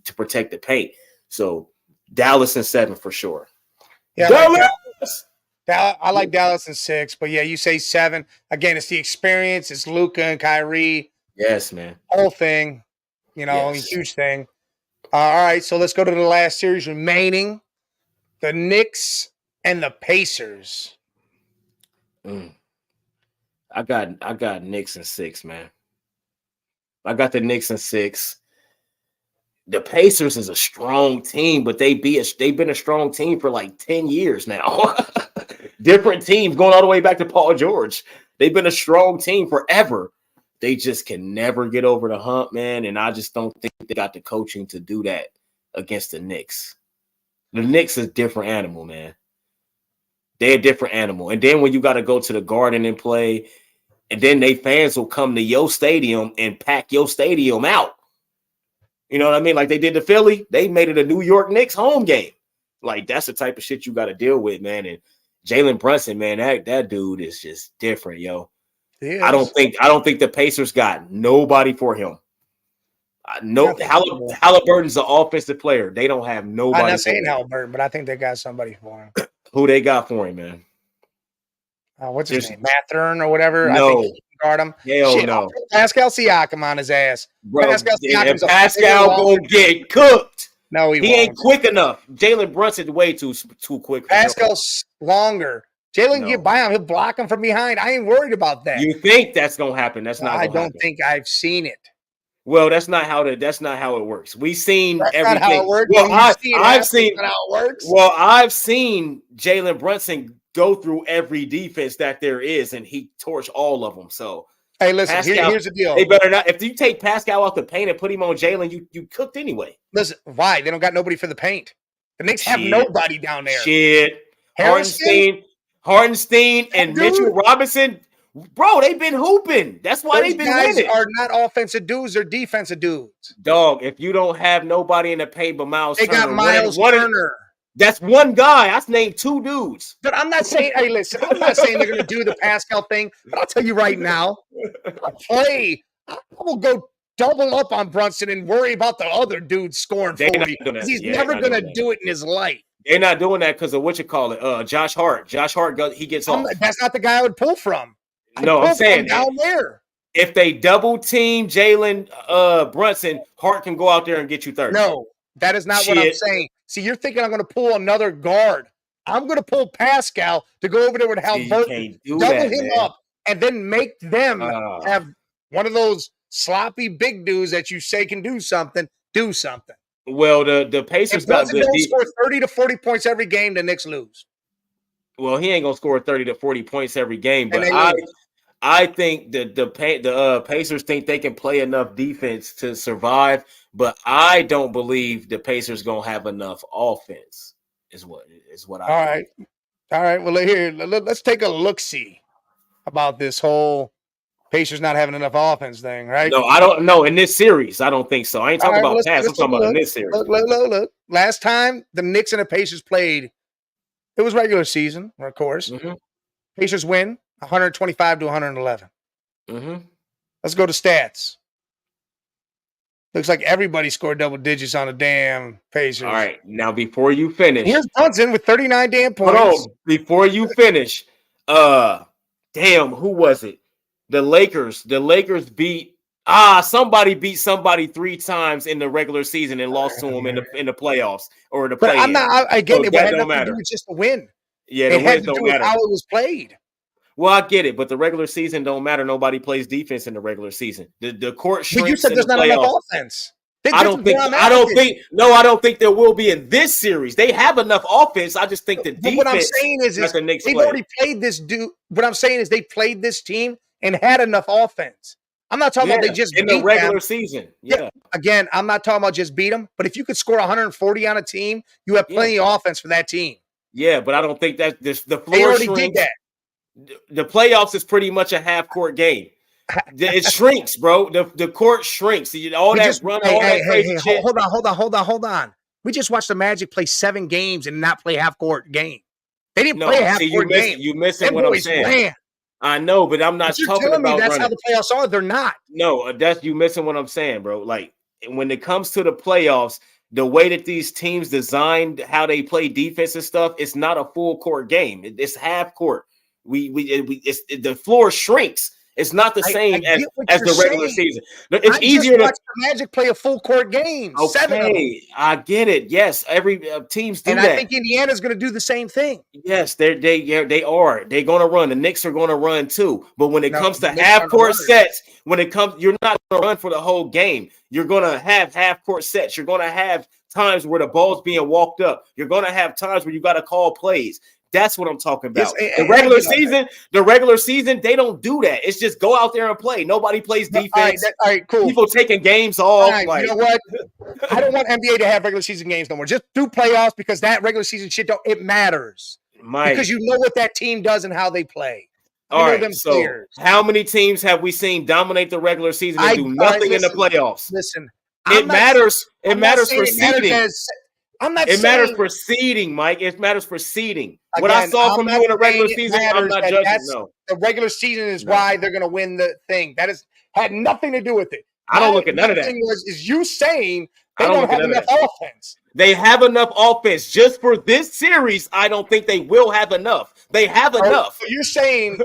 to protect the paint. So Dallas in 7 for sure. Yeah, Dallas. I like Dallas in 6, but yeah, you say 7. Again, it's the experience. It's Luka and Kyrie. Yes, man. Whole thing, huge thing. All right, so let's go to the last series remaining. The Knicks and the Pacers. I got Knicks in 6, man. I got the Knicks in 6. The Pacers is a strong team, but they've been a strong team for like 10 years now. Different teams going all the way back to Paul George. They've been a strong team forever. They just can never get over the hump, man. And I just don't think they got the coaching to do that against the Knicks. The Knicks is a different animal, man. They're a different animal. And then when you got to go to the Garden and play, and then they fans will come to your stadium and pack your stadium out. You know what I mean? Like they did to Philly. They made it a New York Knicks home game. Like, that's the type of shit you got to deal with, man. And Jalen Brunson, man, that dude is just different, yo. I don't think the Pacers got nobody for him. Halliburton's an offensive player. They don't have nobody. I'm not saying Halliburton, but I think they got somebody for him. Who they got for him, man? What's his name? Mathern or whatever? No. I think he can guard him. Hell no. Pascal Siakam on his ass. Bro, Pascal gonna get cooked. No, he won't. Ain't quick enough. Jalen Brunson's way too quick. Pascal's longer. Jalen can get by him. He'll block him from behind. I ain't worried about that. You think that's gonna happen? That's not. I don't think I've seen it. Well, that's not how it works. We've seen That's everything. Not how it works. Well, I've seen how it works. Well, I've seen Jalen Brunson go through every defense that there is, and he torched all of them. So, hey, listen, here's the deal. They better not. If you take Pascal out the paint and put him on Jalen, you cooked anyway. Listen, why? They don't got nobody for the paint. The Knicks have nobody down there. Shit. Hartenstein, and Mitchell Robinson. Bro, they've been hooping. That's why they've been winning. These guys are not offensive dudes; they're defensive dudes. Dog, if you don't have nobody in the paint but Miles Turner, got Miles Turner. That's one guy. I named two dudes. But I'm not saying. Hey, listen, I'm not saying they're going to do the Pascal thing. But I'll tell you right now, I will go double up on Brunson and worry about the other dude scoring 40. He's never going to do it in his life. They're not doing that because of what you call it. Josh Hart. Josh Hart he gets off. That's not the guy I would pull from. I'm saying down there. If they double team Jalen Brunson, Hart can go out there and get you 30. No, that is not what I'm saying. See, you're thinking I'm going to pull another guard. I'm going to pull Pascal to go over there with Halliburton, double him up, and then make them have one of those sloppy big dudes that you say can do something. Do something. Well, the Pacers got good. Don't score 30 to 40 points every game, the Knicks lose. Well, he ain't gonna score 30 to 40 points every game, but I think the Pacers think they can play enough defense to survive, but I don't believe the Pacers gonna have enough offense. Is what I think. All right. Well, here let's take a look-see about this whole Pacers not having enough offense thing, right? No, I don't know. In this series, I don't think so. I ain't talking about past. I'm talking about in this series. Look. Last time the Knicks and the Pacers played, it was regular season, of course. Mm-hmm. Pacers win 125 to 111. Mm-hmm. Let's go to stats. Looks like everybody scored double digits on the damn Pacers. All right. Now, before you finish. Here's Brunson with 39 damn points. Hold on. Before you finish. Damn, who was it? The Lakers. The Lakers beat somebody beat somebody 3 times in the regular season and lost to them in the playoffs or the play-in. I'm not again. So it had nothing to do with just the win. Yeah, it had to do with how it was played. Well, I get it, but the regular season don't matter. Nobody plays defense in the regular season. The court shrinks. But you said there's not enough offense. I don't think there will be in this series. They have enough offense. I just think the defense. What I'm saying is they've already played this dude. What I'm saying is they played this team and had enough offense. I'm not talking about they just in beat the regular them. Season. Yeah. Again, I'm not talking about just beat them, but if you could score 140 on a team, you have plenty of offense for that team. Yeah, but I don't think that the floor they already did that. The playoffs is pretty much a half court game. It shrinks, bro. The court shrinks. All that crazy shit. Hold on. We just watched the Magic play 7 games and not play half court game. They didn't play a half court game. You missing what I'm saying. Ran. I know, but I'm not talking about me that's running. How the playoffs are. They're not. No, that's you missing what I'm saying, bro. Like when it comes to the playoffs, the way that these teams designed how they play defense and stuff, it's not a full court game. It's half court. The floor shrinks. It's not the same as the regular season. It's easier to watch the Magic play a full court game. Okay, 7 of them. I get it. Yes, every teams do that. And I think Indiana's going to do the same thing. Yes, they are. They're going to run. The Knicks are going to run too. But when it comes to half court sets, you're not going to run for the whole game. You're going to have half court sets. You're going to have times where the ball's being walked up. You're going to have times where you got to call plays. That's what I'm talking about. Yes, the regular season, they don't do that. It's just go out there and play. Nobody plays defense. All right, cool. People taking games off. You know what? I don't want NBA to have regular season games no more. Just do playoffs because that regular season shit it matters. Because you know what that team does and how they play. All right. So how many teams have we seen dominate the regular season and do nothing in the playoffs? Listen, it matters. It matters for seeding. I'm not it matters for seeding, Mike. It matters for seeding. What I saw from you in the regular season, I'm not judging. No, the regular season is why they're going to win the thing. That had nothing to do with it. I don't look at none of that. Is you saying they don't have enough offense? They have enough offense just for this series. I don't think they will have enough. They have enough. So you're saying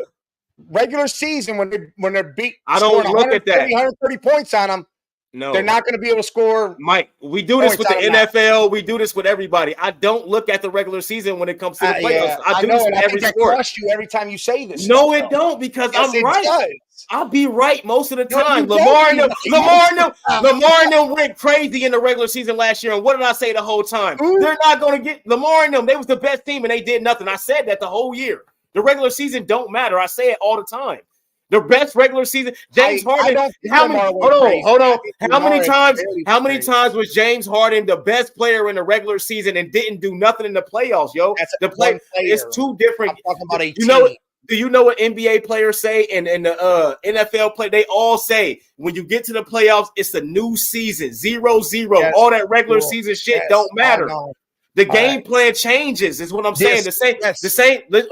regular season when they're beat. I don't look at that. 130 points on them. No, they're not going to be able to score. Mike, we do this with the NFL. We do this with everybody. I don't look at the regular season when it comes to the playoffs. I do this with every sport. That crush you every time you say this. No, it don't because I'm right. I'll be right most of the time. No, Lamar and them went crazy in the regular season last year. And what did I say the whole time? They're not going to get Lamar and them. They was the best team and they did nothing. I said that the whole year. The regular season don't matter. I say it all the time. The best regular season. James Harden. Hold on. How many times was James Harden the best player in the regular season and didn't do nothing in the playoffs, yo? It's two different. I'm talking about a team. Do you know what NBA players say and the NFL play? They all say when you get to the playoffs, it's a new season, 0-0. Yes, all that regular season shit don't matter. The game plan changes, is what I'm saying. The same.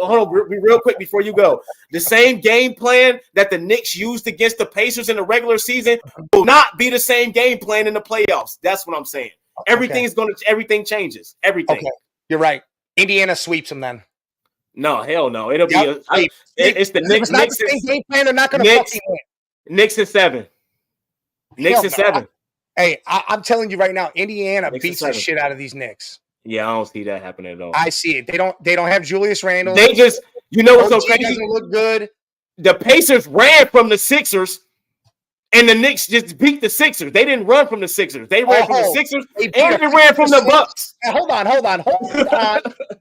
Hold on, real quick before you go. The same game plan that the Knicks used against the Pacers in the regular season will not be the same game plan in the playoffs. That's what I'm saying. Everything changes. Everything. Okay, you're right. Indiana sweeps them then. No, hell no. It'll be it's the Knicks. Not the same game plan. They're not going to fucking win. Knicks and 7. Knicks and 7. I'm telling you right now, Indiana beats the shit out of these Knicks. Yeah, I don't see that happening at all. I see it. They don't have Julius Randle. They just, what's so crazy? Doesn't look good. The Pacers ran from the Sixers, and the Knicks just beat the Sixers. They didn't run from the Sixers. They ran from the Sixers, and they ran from the Bucks. Hold on.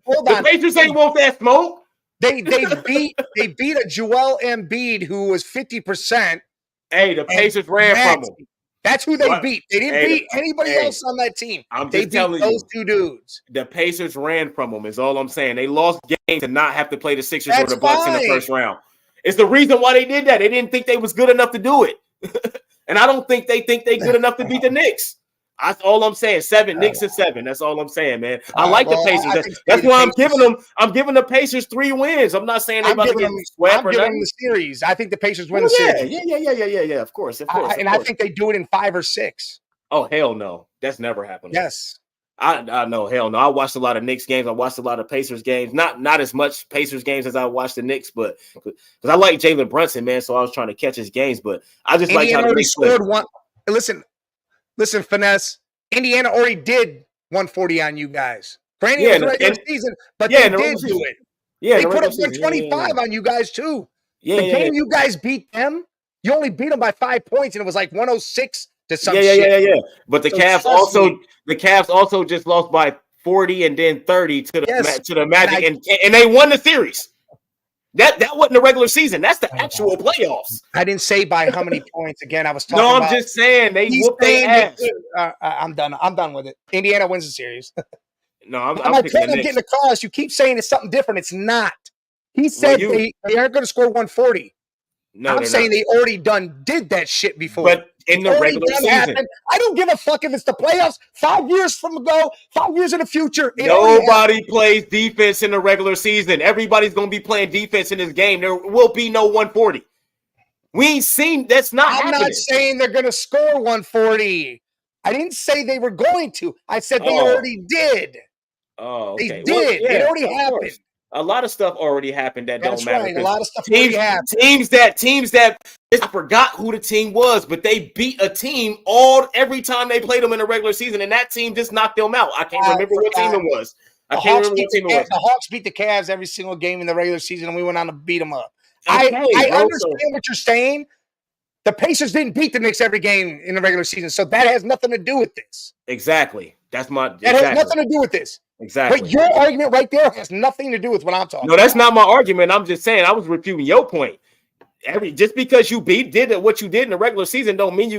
The Pacers ain't want that smoke. They beat a Joel Embiid who was 50%. Hey, the Pacers ran from them. That's who they beat. They didn't beat anybody else on that team. They beat those two dudes. The Pacers ran from them is all I'm saying. They lost games to not have to play the Sixers or the Bucks in the first round. It's the reason why they did that. They didn't think they was good enough to do it. And I don't think they good enough to beat the Knicks. That's all I'm saying. 7 Knicks and 7. That's all I'm saying, man. I like the Pacers. That's why I'm giving the Pacers 3 wins. I'm not saying they're about to get swept. I'm giving them the series. I think the Pacers win the series. Yeah. Of course. I think they do it in 5 or 6. Oh hell no, that's never happened. Yes, I know. Hell no. I watched a lot of Knicks games. I watched a lot of Pacers games. Not as much Pacers games as I watched the Knicks, but because I like Jalen Brunson, man. So I was trying to catch his games, but I just like how they scored one. Listen, finesse. Indiana already did 140 on you guys. Granted, it was the regular season, but they did do it. Yeah, they put up 125 on you guys too. The game you guys beat them, you only beat them by 5 points, and it was like 106 to some shit. Yeah. But the Cavs also just lost by 40 and then 30 to the Magic, and they won the series. That wasn't the regular season. That's the actual playoffs. I didn't say by how many points. Again, I was talking about. No, I'm just saying they whooped their ass. I'm done with it. Indiana wins the series. No, I'm getting across. You keep saying it's something different. It's not. He said they aren't going to score 140. No, I'm saying they already did that shit before. But in the regular season. I don't give a fuck if it's the playoffs 5 years from ago, 5 years in the future. Nobody plays defense in the regular season. Everybody's going to be playing defense in this game. There will be no 140. We ain't seen that's not happening. I'm not saying they're going to score 140. I didn't say they were going to. I said they already did. Oh, okay. They did. It already happened. A lot of stuff already happened that don't matter. Right. A lot of stuff already happened. Teams that just forgot who the team was, but they beat a team every time they played them in the regular season, and that team just knocked them out. I can't remember what team it was. The Hawks beat the Cavs every single game in the regular season, and we went on to beat them up. I understand what you're saying. The Pacers didn't beat the Knicks every game in the regular season, so that has nothing to do with this. Exactly. That has nothing to do with this. Exactly. But your argument right there has nothing to do with what I'm talking about. No, that's not my argument. I'm just saying I was refuting your point. Just because you did what you did in the regular season don't mean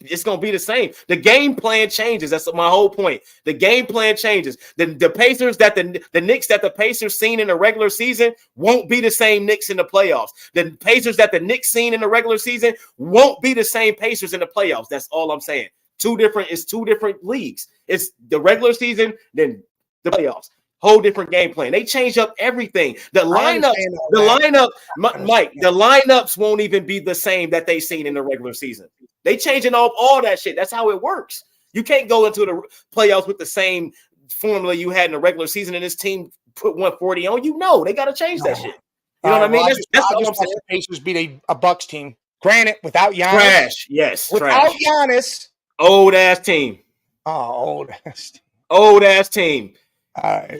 it's gonna be the same. The game plan changes. That's my whole point. The game plan changes. The Pacers the Knicks that the Pacers seen in the regular season won't be the same Knicks in the playoffs. The Pacers that the Knicks seen in the regular season won't be the same Pacers in the playoffs. That's all I'm saying. It's two different leagues. It's the regular season, then the playoffs. Whole different game plan. They change up everything. The lineups won't even be the same that they seen in the regular season. They changing off all that shit. That's how it works. You can't go into the playoffs with the same formula you had in the regular season and this team put 140 on you. No, they got to change that shit. You know what I mean? That's all I'm saying. The Pacers beat a Bucks team. Granted, without Giannis. Trash. Yes. Without Giannis. Old ass team. Oh, old ass team.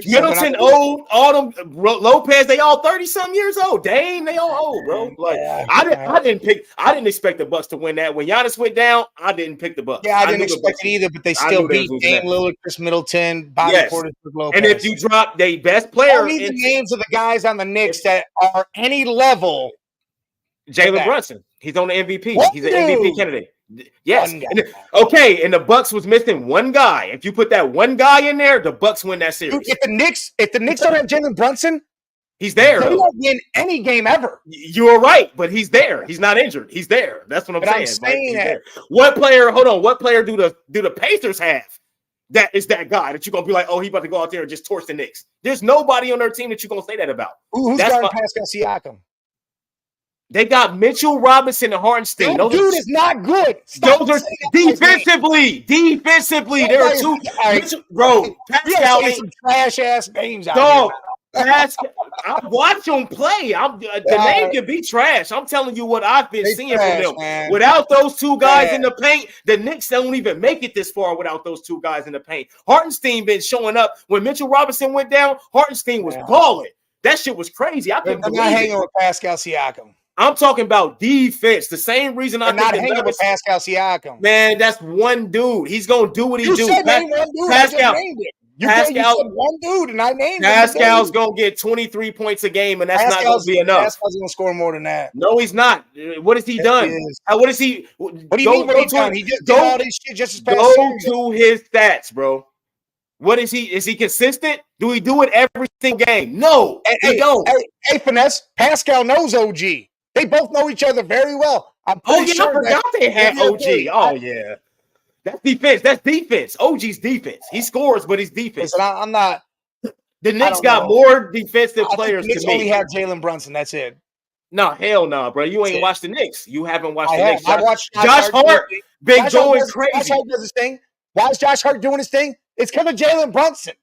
Middleton old, all them Lopez, they all 30-something years old. Dame, they all old, bro. Like I didn't expect the Bucks to win that. When Giannis went down, I didn't pick the Bucks. Yeah, I didn't expect it either, but they still beat Dame Lillard, Chris Middleton, Bobby Portis, Lopez. And if you drop the best player, I need the names of the guys on the Knicks that are any level. Jalen Brunson, he's on the MVP. He's an MVP candidate. Yes. Okay, and the Bucks was missing one guy. If you put that one guy in there, the Bucks win that series. Dude, if the Knicks don't have Jalen Brunson, he's there. They don't win any game ever. You're right, but he's there. He's not injured. He's there. That's what I'm saying. What player? Hold on. What player do the Pacers have? That is that guy that you're gonna be like, oh, he about to go out there and just torch the Knicks. There's nobody on their team that you're gonna say that about. Who's guarding Pascal Siakam? They got Mitchell Robinson and Hartenstein. That dude is not good. Those are defensively. There are two. Bro, Pascal ain't some trash ass names out here. Pascal, I watch them play. The name can be trash. I'm telling you what I've been seeing from them. Man. Without those two guys in the paint, the Knicks don't even make it this far without those two guys in the paint. Hartenstein been showing up. When Mitchell Robinson went down, Hartenstein was balling. That shit was crazy. I couldn't believe it. I'm not hanging with Pascal Siakam. I'm talking about defense. The same reason I'm not hanging with Pascal Siakam. Man, that's one dude. He's gonna do what he do. Said name one dude. Pascal. You said one dude, and I named Pascal's gonna get 23 points a game, and that's not gonna be enough. Pascal's gonna score more than that. No, he's not. What has he done? What is he? What do you mean? What he's done? He just did all this shit just as fast. Go to his stats, bro. What is he? Is he consistent? Do he do it every single game? No, he don't. Hey, Finesse. Pascal knows OG. They both know each other very well. I forgot they had OG. Oh, yeah. That's defense. That's defense. OG's defense. He scores, but he's defense. Listen, I'm not. The Knicks got more defensive players to me. The Knicks only have Jalen Brunson. That's it. No, hell no, bro. You ain't watched the Knicks. You haven't watched the Knicks. I watched Josh Hart. Been going crazy. Josh Hart does his thing. Why is Josh Hart doing his thing? It's because of Jalen Brunson.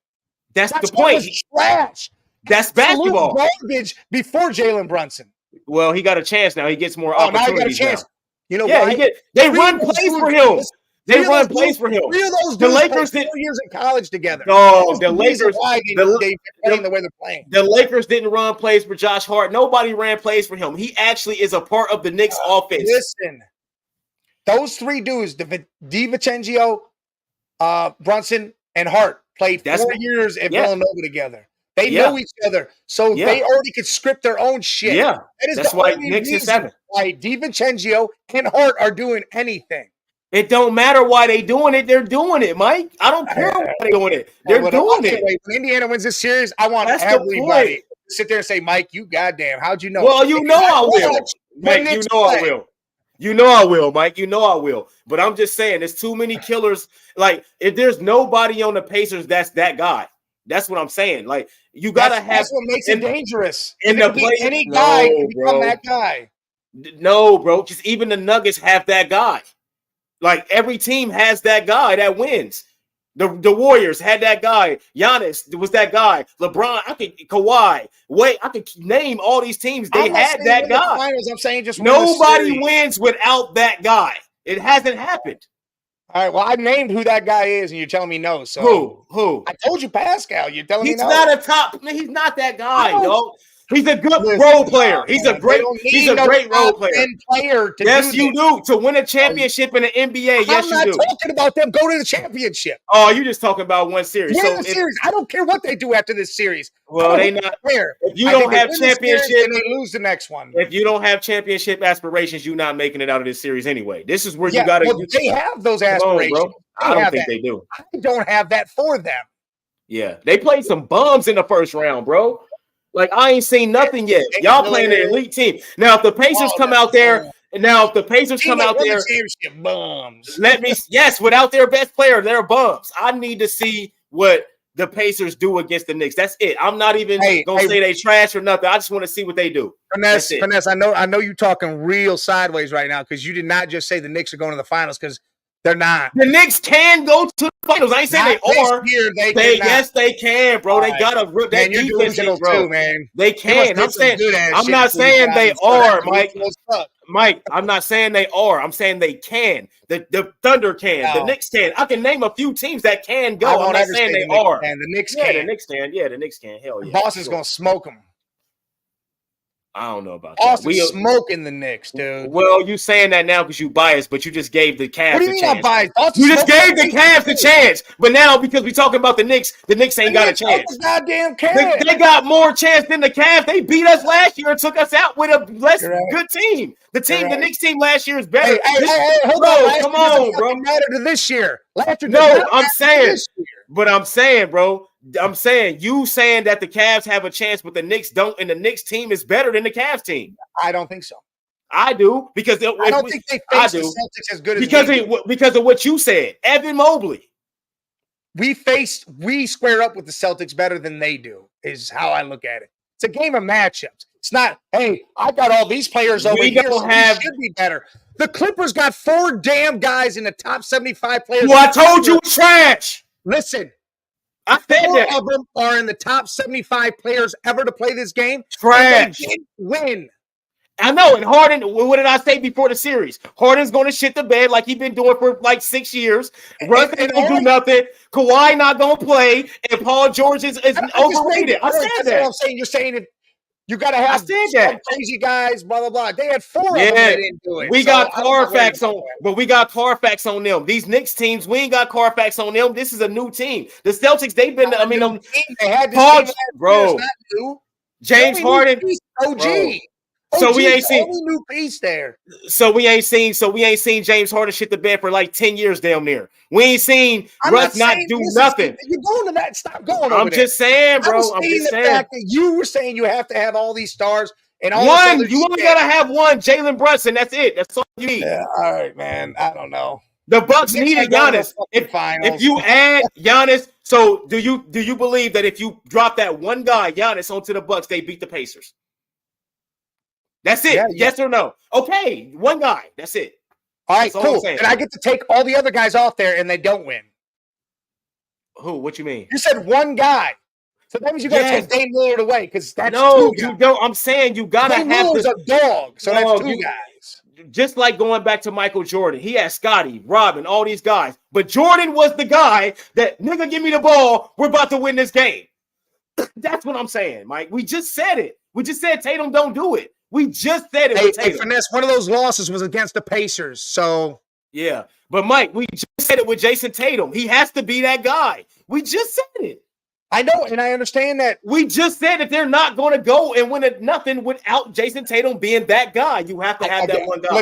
That's the point. Trash. That's basketball. Garbage before Jalen Brunson. Well, he got a chance now. He gets more opportunities. Now he got a chance. Now. You know why? They run plays for him. They run plays for him. Three of those the Lakers did 4 years in college together. Oh, the Lakers. They playing the way they're playing. The Lakers didn't run plays for Josh Hart. Nobody ran plays for him. He actually is a part of the Knicks offense. Listen, those three dudes, DiVincenzo, Brunson, and Hart, played 4 years at Villanova together. They know each other, so they already could script their own shit. Yeah, that's why Knicks is 7. Why DiVincenzo and Hart are doing anything. It don't matter why they doing it. They're doing it, Mike. I don't care why they're doing it. They're doing it. When Indiana wins this series, I want everybody to sit there and say, Mike, you goddamn, how'd you know? Well, you know I will. Mike, you know I will. You know I will, Mike. You know I will. But I'm just saying, there's too many killers. Like, if there's nobody on the Pacers that's that guy. That's what I'm saying. Like, you gotta have. That's what makes it dangerous. In the play, any guy can become that guy. No, bro. Because even the Nuggets have that guy. Like, every team has that guy that wins. The Warriors had that guy. Giannis was that guy. LeBron, Kawhi. I could name all these teams. They had that guy. Finals, I'm saying just nobody wins without that guy. It hasn't happened. All right, well, I named who that guy is, and you're telling me no. So who? I told you Pascal. You're telling me no. He's not a top. He's not that guy, yo. He's a good role player. He's a great role player. Yes, you do. To win a championship in the NBA, yes, you do. I'm not talking about them going to the championship. Oh, you're just talking about one series. Win the series. I don't care what they do after this series. Well, they not fair. If you don't have championship, and they lose the next one. If you don't have championship aspirations, you're not making it out of this series anyway. This is where you got to. Well, they have those aspirations. Bro. I don't think they do. I don't have that for them. Yeah, they played some bums in the first round, bro. Like, I ain't seen nothing yet. Y'all playing an elite team. Now, if the Pacers come out there, championship bums. Without their best player, they're bums. I need to see what the Pacers do against the Knicks. That's it. I'm not even gonna say they trash or nothing. I just want to see what they do. Finesse, I know you're talking real sideways right now because you did not just say the Knicks are going to the finals because They're not. The Knicks can go to the finals. I ain't saying they are. Yes, they can, bro. They got a real that you're defense, delusional bro. Too, man. They can. I'm not saying they are, Mike. Mike, I'm not saying they are. I'm saying they can. The Thunder can. No. The Knicks can. I can name a few teams that can go. I'm not saying they are. The Knicks can. The Knicks can. Yeah, the Knicks can. Hell yeah. Boston's gonna smoke them. I don't know about Boston's that. Smoking the Knicks, dude. Well, you saying that now because you biased, but you just gave the Cavs a chance. What do you mean I'm biased? You just gave the Cavs a chance. But now because we're talking about the Knicks ain't got a chance. Goddamn Cavs. They got more chance than the Cavs. They beat us last year and took us out with a less good team. The Knicks team last year is better. Hey, hold on. Come on, bro. Matter to this year. Last year. No, I'm saying. But I'm saying, bro. I'm saying you saying that the Cavs have a chance, but the Knicks don't, and the Knicks team is better than the Cavs team. I don't think so. I do because I don't think they face the Celtics as good as because of what you said. Evan Mobley. We square up with the Celtics better than they do. Is how I look at it. It's a game of matchups. It's not. Hey, I got all these players over here. So we should be better. The Clippers got 4 damn guys in the top 75 players. Well, I told you trash. Listen. I said 4 that. of them are in the top 75 players ever to play this game. Trash. They didn't win. I know. And Harden, what did I say before the series? Harden's going to shit the bed like he's been doing for like 6 years. Russ ain't going to do nothing. Kawhi not going to play. And Paul George is overrated. I said that. I'm saying. You're saying it. You got to have some crazy guys, blah, blah, blah. They had 4 of them that didn't do it. We got Carfax on, but we got Carfax on them. These Knicks teams, we ain't got Carfax on them. This is a new team. The Celtics, they've been, they had this bro. James Harden. OG. Bro. So we ain't seen new piece there. So we ain't seen James Harden shit the bed for like 10 years down there. We ain't seen Russ not do nothing. You're going to that. Stop going over I'm just saying, bro. I'm just saying. Fact that you were saying you have to have all these stars and all you only gotta have one, Jalen Brunson. That's it. That's all you need. Yeah, all right, man. I don't know. The Bucks needed Giannis. If you add Giannis, so do you believe that if you drop that one guy, Giannis, onto the Bucks, they beat the Pacers? That's it. Yeah. Yes or no? Okay, one guy. That's it. All right, cool. And I get to take all the other guys off there, and they don't win. Who? What you mean? You said one guy, so that means you got to take Dame Lillard away because that's you don't. I'm saying you gotta Dame have Lillard's a dog, so that's 2 guys. Just like going back to Michael Jordan, he had Scottie, Robin, all these guys, but Jordan was the guy that nigga give me the ball. We're about to win this game. That's what I'm saying, Mike. We just said it. We just said Tatum don't do it. We just said it. Hey, Finesse, one of those losses was against the Pacers. So yeah, but Mike, we just said it with Jason Tatum. He has to be that guy. We just said it. I know, and I understand that. We just said that they're not going to go and win nothing without Jason Tatum being that guy. You have to have that one guy.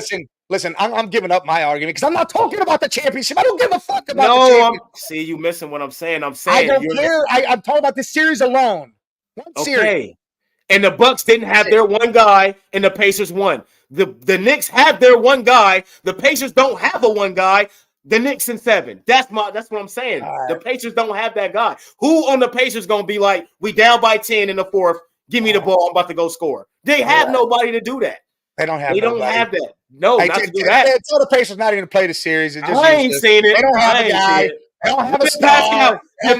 Listen. I'm giving up my argument because I'm not talking about the championship. I don't give a fuck about the championship. See, you missing what I'm saying. I'm saying I don't care. I'm talking about this series alone. One series. And the Bucks didn't have their one guy, and the Pacers won. The Knicks have their one guy. The Pacers don't have a one guy. The Knicks in 7. That's what I'm saying. Right. The Pacers don't have that guy. Who on the Pacers gonna be like, we down by 10 in the 4th? Give me the ball. I'm about to go score. They have nobody to do that. They don't have. They don't have that. No, not to do that. Tell the Pacers not even to play the series. I ain't seen it. They don't have a guy. They don't have a star. Did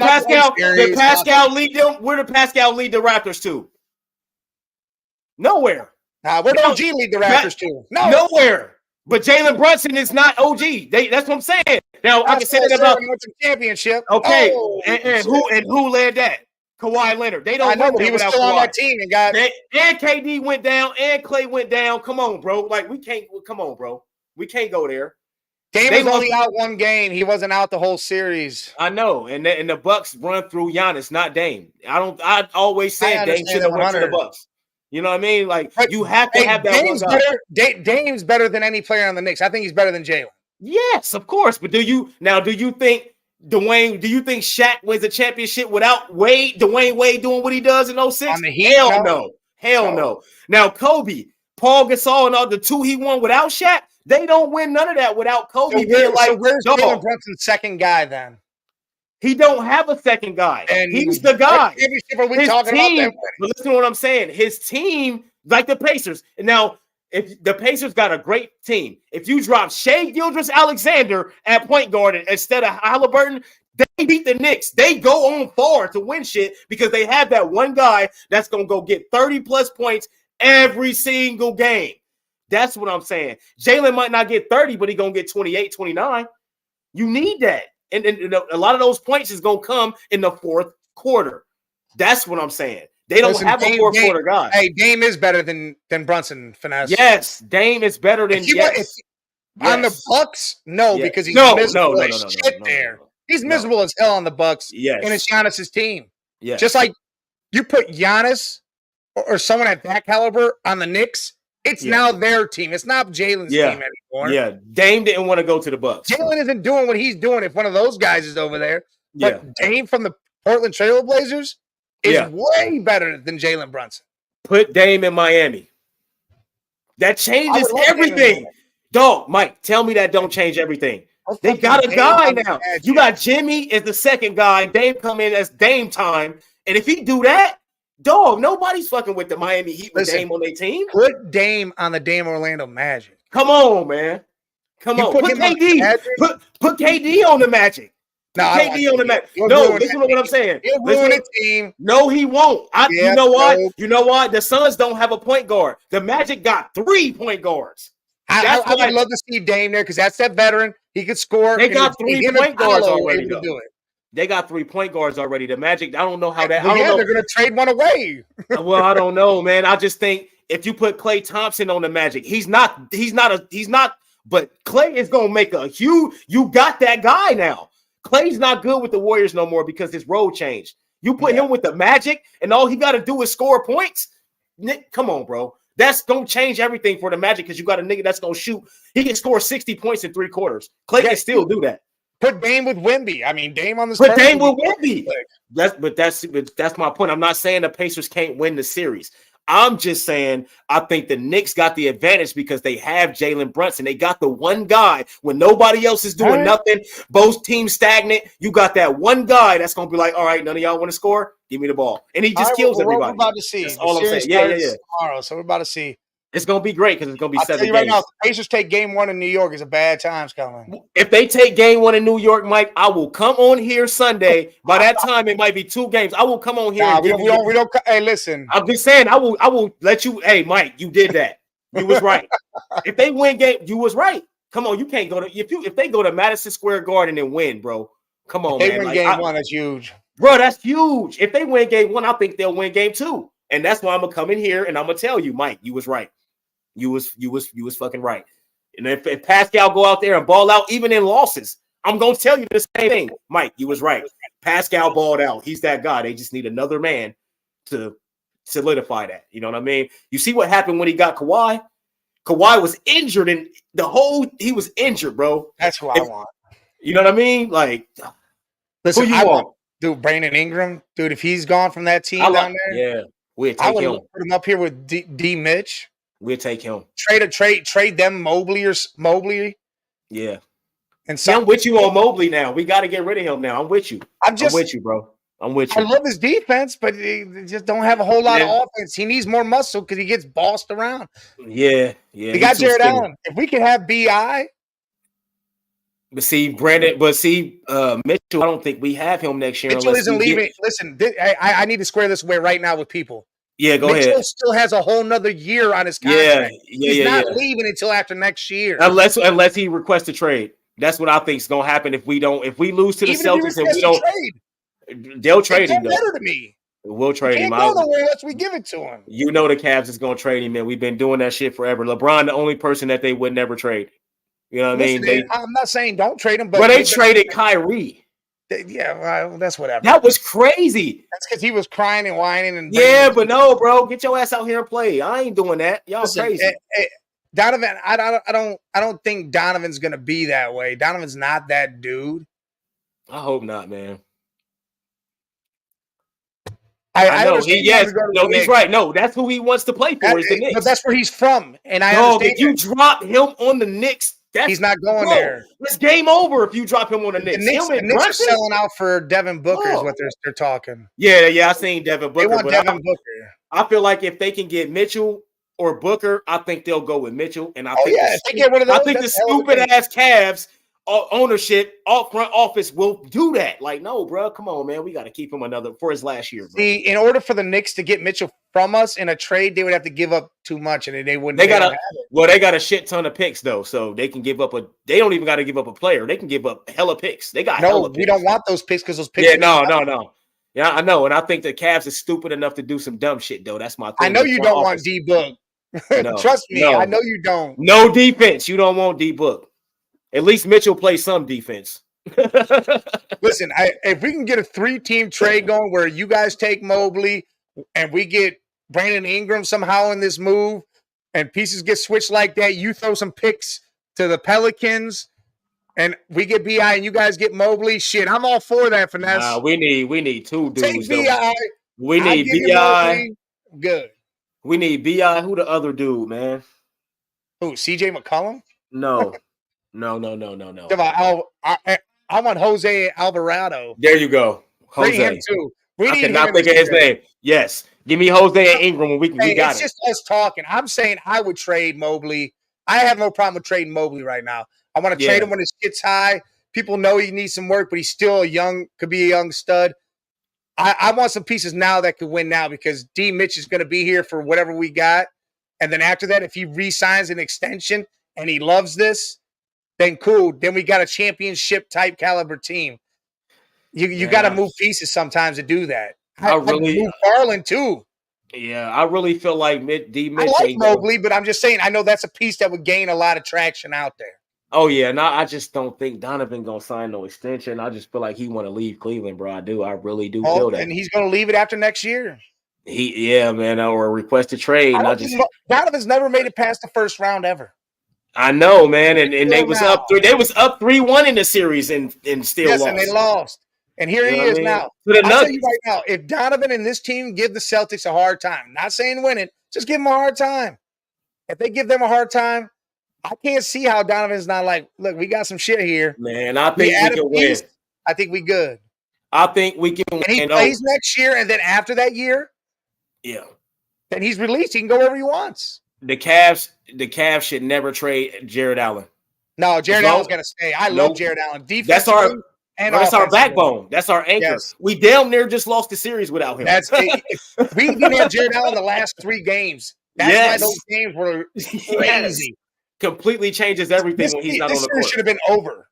Pascal lead them? Where did Pascal lead the Raptors to? Nowhere. Where did OG lead the Raptors to? Nowhere. But Jalen Brunson is not OG. That's what I'm saying. Now I can say that about the championship. Okay, and who led that? Kawhi Leonard. They don't. I know, but he was still on that team and got. And KD went down, and Clay went down. Come on, bro. Like we can't. Come on, bro. We can't go there. Dame was only out one game. He wasn't out the whole series. I know, and the Bucks run through Giannis, not Dame. I always said Dame should have went to the Bucks. You know what I mean? Like you have to have that Dame's one guy. Dame's better than any player on the Knicks. I think he's better than Jalen. Yes, of course. But do you think Dwayne? Do you think Shaq wins a championship without Dwayne Wade doing what he does in 06? Hell no. Hell no. Now Kobe, Paul Gasol, and all the 2 he won without Shaq, they don't win none of that without Kobe. So where's Jalen Brunson's second guy then? He don't have a second guy. And he's the guy. His team, but listen to what I'm saying. His team, like the Pacers. And now, if the Pacers got a great team, if you drop Shai Gilgeous-Alexander at point guard instead of Halliburton, they beat the Knicks. They go on far to win shit because they have that one guy that's going to go get 30-plus points every single game. That's what I'm saying. Jalen might not get 30, but he's going to get 28, 29. You need that. And a lot of those points is going to come in the fourth quarter. That's what I'm saying. They don't have a fourth quarter guy. Hey, Dame is better than Brunson, Finesse. Yes, Dame is better than on the Bucks. No, because he's miserable as shit there. He's miserable as hell on the Bucks. Yes, and it's Giannis's team. Yeah, just like you put Giannis or someone at that caliber on the Knicks, it's now their team. It's not Jalen's team anymore. Yeah, Dame didn't want to go to the Bucks. Jalen isn't doing what he's doing if one of those guys is over there. But Dame from the Portland Trail Blazers is way better than Jalen Brunson. Put Dame in Miami. That changes everything. Dog, Mike, tell me that don't change everything. They got a guy now. You got Jimmy as the second guy. Dame come in as Dame time. And if he do that, dog, nobody's fucking with the Miami Heat with Dame on their team. Put Dame on the Dame Orlando Magic. Come on, man. Come on. Put KD. Put KD on the Magic. No, KD on the Magic. No, listen to what I'm saying. He'll ruin a team. No, he won't. You know what? You know what? The Suns don't have a point guard. The Magic got 3 point guards. I would love to see Dame there because that's that veteran. He could score. They got 3 point guards already. To do it. They got 3 point guards already. The Magic, I don't know how that. They're going to trade one away. Well, I don't know, man. I just think if you put Klay Thompson on the Magic, he's not. But Klay is going to make a huge. You got that guy now. Klay's not good with the Warriors no more because his role changed. You put him with the Magic, and all he got to do is score points. Nick, come on, bro. That's going to change everything for the Magic because you got a nigga that's going to shoot. He can score 60 points in 3 quarters. Klay can still do that. Put Dame with Wemby. I mean, Dame on the Put Dame with Wemby. That's my point. I'm not saying the Pacers can't win the series. I'm just saying I think the Knicks got the advantage because they have Jalen Brunson. They got the one guy when nobody else is doing nothing. Both teams stagnant. You got that one guy that's going to be like, all right, none of y'all want to score? Give me the ball. And he just kills everybody. We're about to see. That's all I'm saying. Yeah. Tomorrow, so we're about to see. It's going to be great because it's going to be 7 games. Right now, if the Pacers take game 1 in New York, it's a bad time's coming. If they take game 1 in New York, Mike, I will come on here Sunday. By that time, it might be 2 games. I will come on here. We don't. Hey, listen. I'm just saying, I will let you. Hey, Mike, you did that. You was right. If they win game, you was right. Come on, you can't go to if they go to Madison Square Garden and win, bro. Come on, if man. They win game 1. That's huge, bro. That's huge. If they win game 1, I think they'll win game 2, and that's why I'm gonna come in here and I'm gonna tell you, Mike, you was right. You was fucking right. And if Pascal go out there and ball out, even in losses, I'm gonna tell you the same thing. Mike, you was right. Pascal balled out. He's that guy. They just need another man to solidify that. You know what I mean? You see what happened when he got Kawhi? Kawhi was injured and he was injured, bro. That's who I want. You know what I mean? Like, listen, who you want? Dude, Brandon Ingram, dude, if he's gone from that team down there, we'll take him. Put him up here with D Mitch. We'll take him. Trade them Mobley. Yeah. And I'm with you on Mobley now. We got to get rid of him now. I'm with you. I'm with you, bro. I'm with you. I love his defense, but he just don't have a whole lot of offense. He needs more muscle because he gets bossed around. Yeah. He got Jared Allen. If we can have BI. Mitchell, I don't think we have him next year. Mitchell isn't leaving. Listen, I need to square this away right now with people. Yeah, go Mitchell ahead. Still has a whole nother year on his contract. He's not leaving until after next year. Unless he requests a trade. That's what I think is going to happen if we lose to the Celtics and we don't. They'll trade him. Better to me. We'll trade him. Can't go nowhere unless we give it to him. You know the Cavs is going to trade him, man. We've been doing that shit forever. LeBron, the only person that they would never trade. You know what I mean? I'm not saying don't trade him, but they traded Kyrie. Yeah, well, that's whatever. That was crazy. That's because he was crying and whining and but no, bro, get your ass out here and play. I ain't doing that. Y'all crazy. Donovan, I don't think Donovan's gonna be that way. Donovan's not that dude. I hope not, man. I know. He's right. No, that's who he wants to play for. Is the Knicks? But that's where he's from, and I understand. If you drop him on the Knicks. He's not going there. It's game over if you drop him on the Knicks. The Knicks are selling out for Devin Booker is what they're talking. Yeah, I seen Devin Booker. They want Devin Booker. I feel like if they can get Mitchell or Booker, I think they'll go with Mitchell. And I if they get one of those, I think the stupid ass Cavs ownership, front office will do that. Like, no, bro, come on, man. We got to keep him for his last year, bro. See, in order for the Knicks to get Mitchell from us in a trade, they would have to give up too much, and they wouldn't. They got a shit ton of picks though, so they can give up They don't even got to give up a player. They can give up hella picks. They got hella picks. We don't want those picks because those picks. Yeah, no. Yeah, I know, and I think the Cavs is stupid enough to do some dumb shit though. That's my thing. I know you don't want D-Book. No, trust me, I know you don't. No defense. You don't want D-Book. At least Mitchell plays some defense. Listen, if we can get a 3-team trade going where you guys take Mobley and we get Brandon Ingram somehow in this move and pieces get switched like that, you throw some picks to the Pelicans and we get BI and you guys get Mobley, shit, I'm all for that, Finesse. Nah, we need 2 dudes. Take BI. We need BI. Good. We need BI. Who the other dude, man? Who, CJ McCollum? No. I want Jose Alvarado. There you go. Jose. Bring him too. I cannot think of his name. Yes. Give me Jose and Ingram when we got it. It's just us talking. I'm saying I would trade Mobley. I have no problem with trading Mobley right now. I want to trade him when his shit's high. People know he needs some work, but he's still could be a young stud. I want some pieces now that could win now because D. Mitch is going to be here for whatever we got. And then after that, if he re-signs an extension and he loves this, then cool. Then we got a championship type caliber team. You got to move pieces sometimes to do that. I move Garland too. Yeah, I really feel like D. Mitch. I like Mobley, but I'm just saying I know that's a piece that would gain a lot of traction out there. Oh yeah, no, I just don't think Donovan gonna sign no extension. I just feel like he want to leave Cleveland, bro. I really do feel that, and he's gonna leave it after next year. Man, or request a trade. Donovan's never made it past the first round ever. I know, man, and they was up 3-1 in the series and still lost. And they lost. And here he is now. I'll tell you right now, if Donovan and this team give the Celtics a hard time, not saying win it, just give them a hard time. If they give them a hard time, I can't see how Donovan's not like, look, we got some shit here. Man, I think we can win. I think we good. I think we can win. And he plays next year, and then after that year, then he's released. He can go wherever he wants. The Cavs should never trade Jared Allen. No, Jared Allen's gonna stay. I love Jared Allen. Defense. That's our backbone. That's our anchor. Yes. We damn near just lost the series without him. We didn't have Jared Allen the last 3 games. That's why those games were crazy. Completely changes everything when he's not on the court. This should have been over.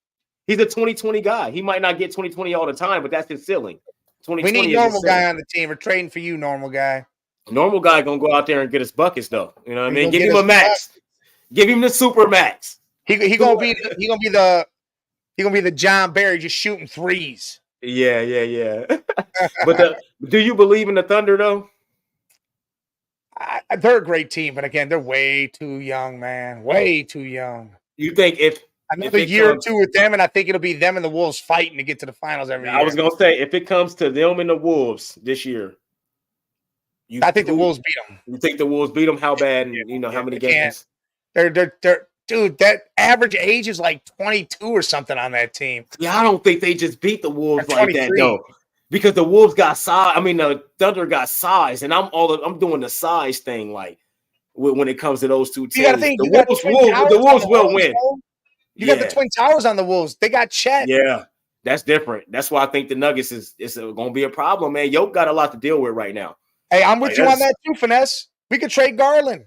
He's a 2020 guy. He might not get 2020 all the time, but that's his ceiling. We need normal guy on the team. We're trading for you, normal guy. Normal guy gonna go out there and get his buckets though. You know what I mean? Give him a max. Buckets. Give him the super max. He gonna be the John Barry just shooting threes. Yeah. But do you believe in the Thunder though? They're a great team, but again, they're way too young, man. Way too young. You think another year or two with them, and I think it'll be them and the Wolves fighting to get to the finals every year. I was gonna say if it comes to them and the Wolves this year, I think the Wolves beat them. You think the Wolves beat them? How bad? And how many games? They're dude. That average age is like 22 or something on that team. Yeah, I don't think they just beat the Wolves like that though. Because the Wolves got size. I mean, the Thunder got size, and I'm doing the size thing. Like when it comes to those two teams, the Wolves will win. You got the Twin Towers on the Wolves. They got Chet. Yeah, that's different. That's why I think the Nuggets is going to be a problem, man. Yoke got a lot to deal with right now. Hey, I'm with you on that too, Finesse. We could trade Garland.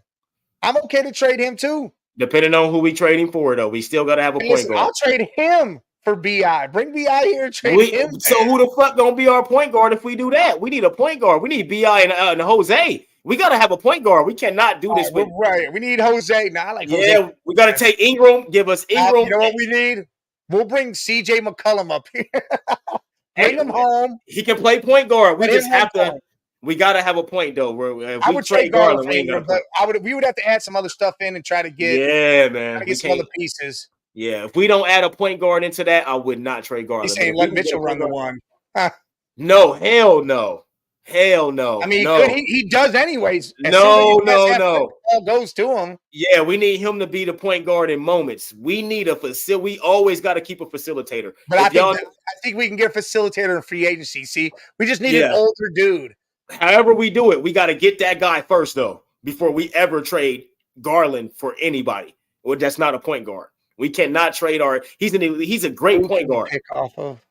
I'm okay to trade him too. Depending on who we trading for, though, we still got to have a point guard. I'll trade him for BI. Bring BI here and trade him. So who the fuck gonna be our point guard if we do that? We need a point guard. We need BI and Jose. We gotta have a point guard. We cannot do this. Right. We need Jose. Now I like Jose. We gotta take Ingram. Give us Ingram. You know what we need? We'll bring CJ McCollum up here. Bring him home. He can play point guard. We just have to. We gotta have a point though. I would trade Garland, but we would have to add some other stuff in and try to get. Yeah, man. Try to get some other pieces. Yeah, if we don't add a point guard into that, I would not trade Garland. He's saying let Mitchell run the one. No, hell no. Hell no. I mean, no. he does anyways. No. All goes to him. Yeah, we need him to be the point guard in moments. We need a facility. We always got to keep a facilitator. But I think we can get a facilitator in free agency. See, we just need an older dude. However we do it, we got to get that guy first, though. before we ever trade Garland for anybody. Well, that's not a point guard. We cannot trade he's a great point guard. Pick off of.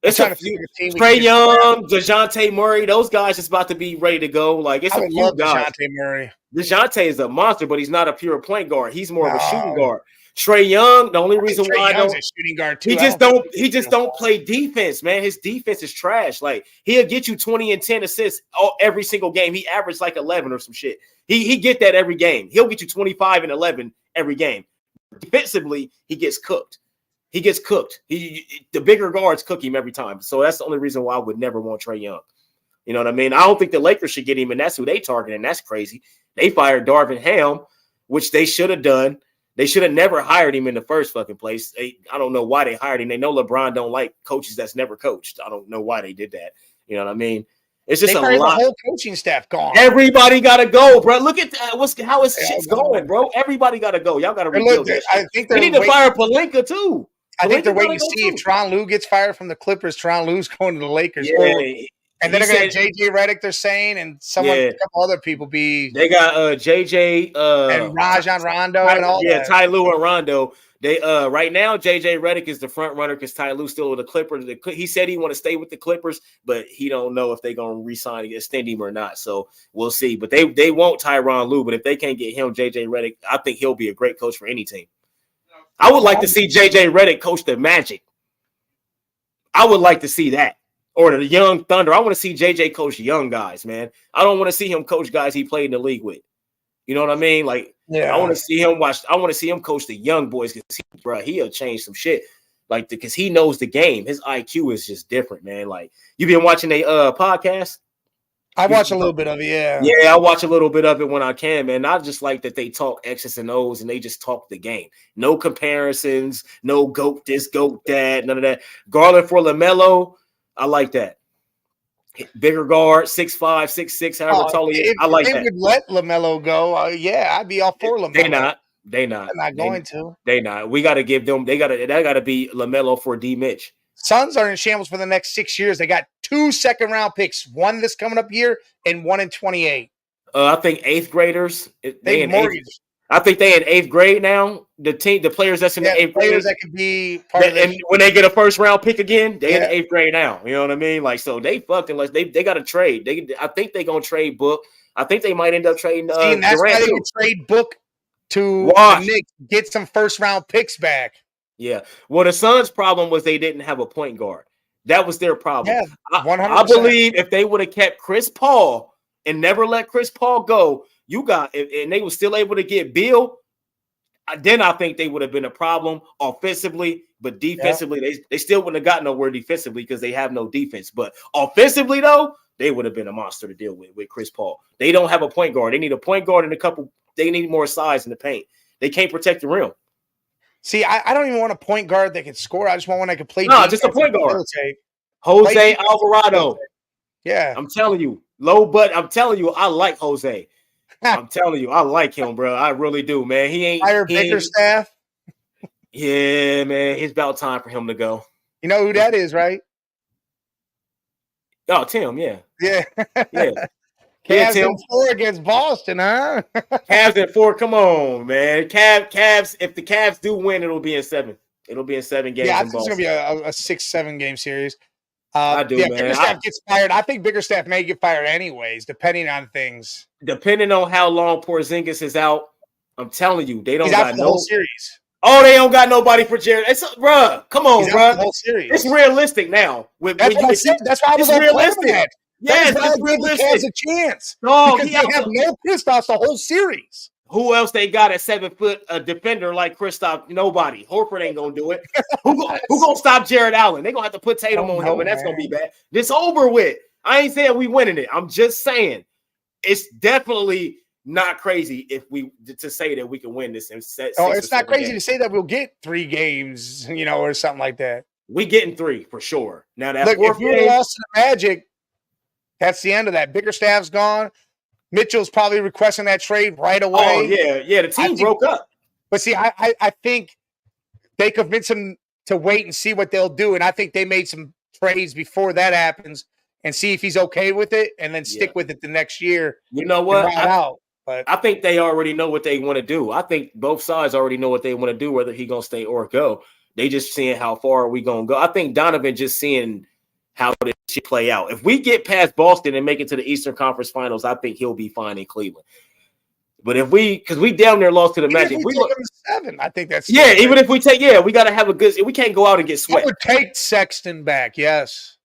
It's a few. Trae Young, DeJounte Murray, those guys just about to be ready to go. Like it's a few guys. DeJounte Murray. DeJounte is a monster, but he's not a pure point guard. He's more of a shooting guard. Trae Young, the only reason why I don't, a shooting guard too. He just don't play defense, man. His defense is trash. Like he'll get you 20 and 10 assists every single game. He averaged like 11 or some shit. He get that every game. He'll get you 25 and 11 every game. Defensively, he gets cooked. He gets cooked. The bigger guards cook him every time. So that's the only reason why I would never want Trae Young. You know what I mean? I don't think the Lakers should get him, and that's who they target, and that's crazy. They fired Darvin Ham, which they should have done. They should have never hired him in the first fucking place. I don't know why they hired him. They know LeBron don't like coaches that's never coached. I don't know why they did that. You know what I mean? It's just a lot. The whole coaching staff gone. Everybody got to go, bro. Look at how is shit's going, bro. Everybody got to go. Y'all got to rebuild this. I think they need to fire Pelinka too. I think they're waiting to see if Tyronn Lue gets fired from the Clippers. Tyronn Lue's going to the Lakers. Yeah. And then they're going to JJ Redick, they're saying, and a couple other people be. They got JJ and Rajon Rondo and all that. Yeah, Ty Lue and Rondo. They right now JJ Redick is the front runner because Ty Lue's still with the Clippers. He said he want to stay with the Clippers, but he don't know if they're gonna resign extend him or not. So we'll see. But they want Tyronn Lue, but if they can't get him, JJ Redick, I think he'll be a great coach for any team. I would like to see JJ Redick coach the Magic. I would like to see that. Or the young Thunder. I want to see JJ coach young guys, man. I don't want to see him coach guys he played in the league with. You know what I mean? Like, I want to see him I want to see him coach the young boys because he'll change some shit. Like, because he knows the game. His IQ is just different, man. Like, you been watching a podcast? I watch a little bit of it, yeah. Yeah, I watch a little bit of it when I can, man. I just like that they talk X's and O's and they just talk the game. No comparisons, no GOAT this, GOAT that, none of that. Garland for LaMelo, I like that. Bigger guard, 6'5", 6'6", however tall he is. I like that. If they would let LaMelo go, I'd be all for LaMelo. They're not. They're not going to. They not. We got to give them. That got to be LaMelo for D. Mitch. Suns are in shambles for the next 6 years. They got 2 second-round picks, one this coming up year and one in 28. I think 8th graders. They mortgaged. I think they in 8th grade now. The players that's in the 8th grade, that could be part of and when they get a first round pick again, they in the 8th grade now. You know what I mean? Like, so they fucked unless they got to trade. I think they're gonna trade Book. I think they might end up trading. That's Durant why they can trade Book to the Knicks, get some first round picks back. Yeah. Well, the Suns' problem was they didn't have a point guard. That was their problem. Yeah, 100%. I believe if they would have kept Chris Paul and never let Chris Paul go, and they were still able to get Bill, then I think they would have been a problem offensively, but defensively, they still wouldn't have gotten nowhere defensively because they have no defense. But offensively, though, they would have been a monster to deal with Chris Paul. They don't have a point guard. They need a point guard and they need more size in the paint. They can't protect the rim. See, I don't even want a point guard that can score. I just want one that can play. No, just a point guard. Jose Alvarado. Yeah. I'm telling you, I'm telling you, I like Jose. I'm telling you, I like him, bro. I really do, man. He ain't hire Bickerstaff. Yeah, man. It's about time for him to go. You know who that is, right? Oh, Tim, yeah. Yeah. Yeah. Cavs in 4 against Boston, huh? Cavs in 4. Come on, man. Cavs, if the Cavs do win, it'll be in 7. It'll be in 7 games. Yeah, I think it's gonna be a 6-7 game series. I do, man. Bickerstaff gets fired. I think Bickerstaff may get fired anyways, depending on things. Depending on how long Porzingis is out, I'm telling you, they don't He's got out for the whole series. Oh, they don't got nobody for Jared. Bruh, come on, bruh. The whole series. It's realistic now. That's what I said. That's why I was realistic. Yes, it's realistic. Has a chance. Because they have no Kristaps the whole series. Who else they got at 7 foot a defender like Kristaps? Nobody. Horford ain't gonna do it. Who gonna stop Jared Allen? They gonna have to put Tatum on him, and that's gonna be bad. This over with. I ain't saying we winning it. I'm just saying it's definitely not crazy to say that we can win this. It's not crazy to say that we'll get 3 games, or something like that. We getting 3 for sure. Now that if you lost to the Magic, that's the end of that. Bickerstaff's gone. Mitchell's probably requesting that trade right away. Oh, yeah. The team broke up. But see, I think they convinced him to wait and see what they'll do. And I think they made some trades before that happens and see if he's okay with it and then stick with it the next year. You know what? But I think they already know what they want to do. I think both sides already know what they want to do, whether he gonna stay or go. They just seeing how far we gonna go. I think Donovan just seeing how this shit play out. If we get past Boston and make it to the Eastern Conference Finals, I think he'll be fine in Cleveland. But if because we down there lost to the Magic, if we take him to 7, I think that's even if we take we got to have a good. We can't go out and get swept. I would take Sexton back. Yes,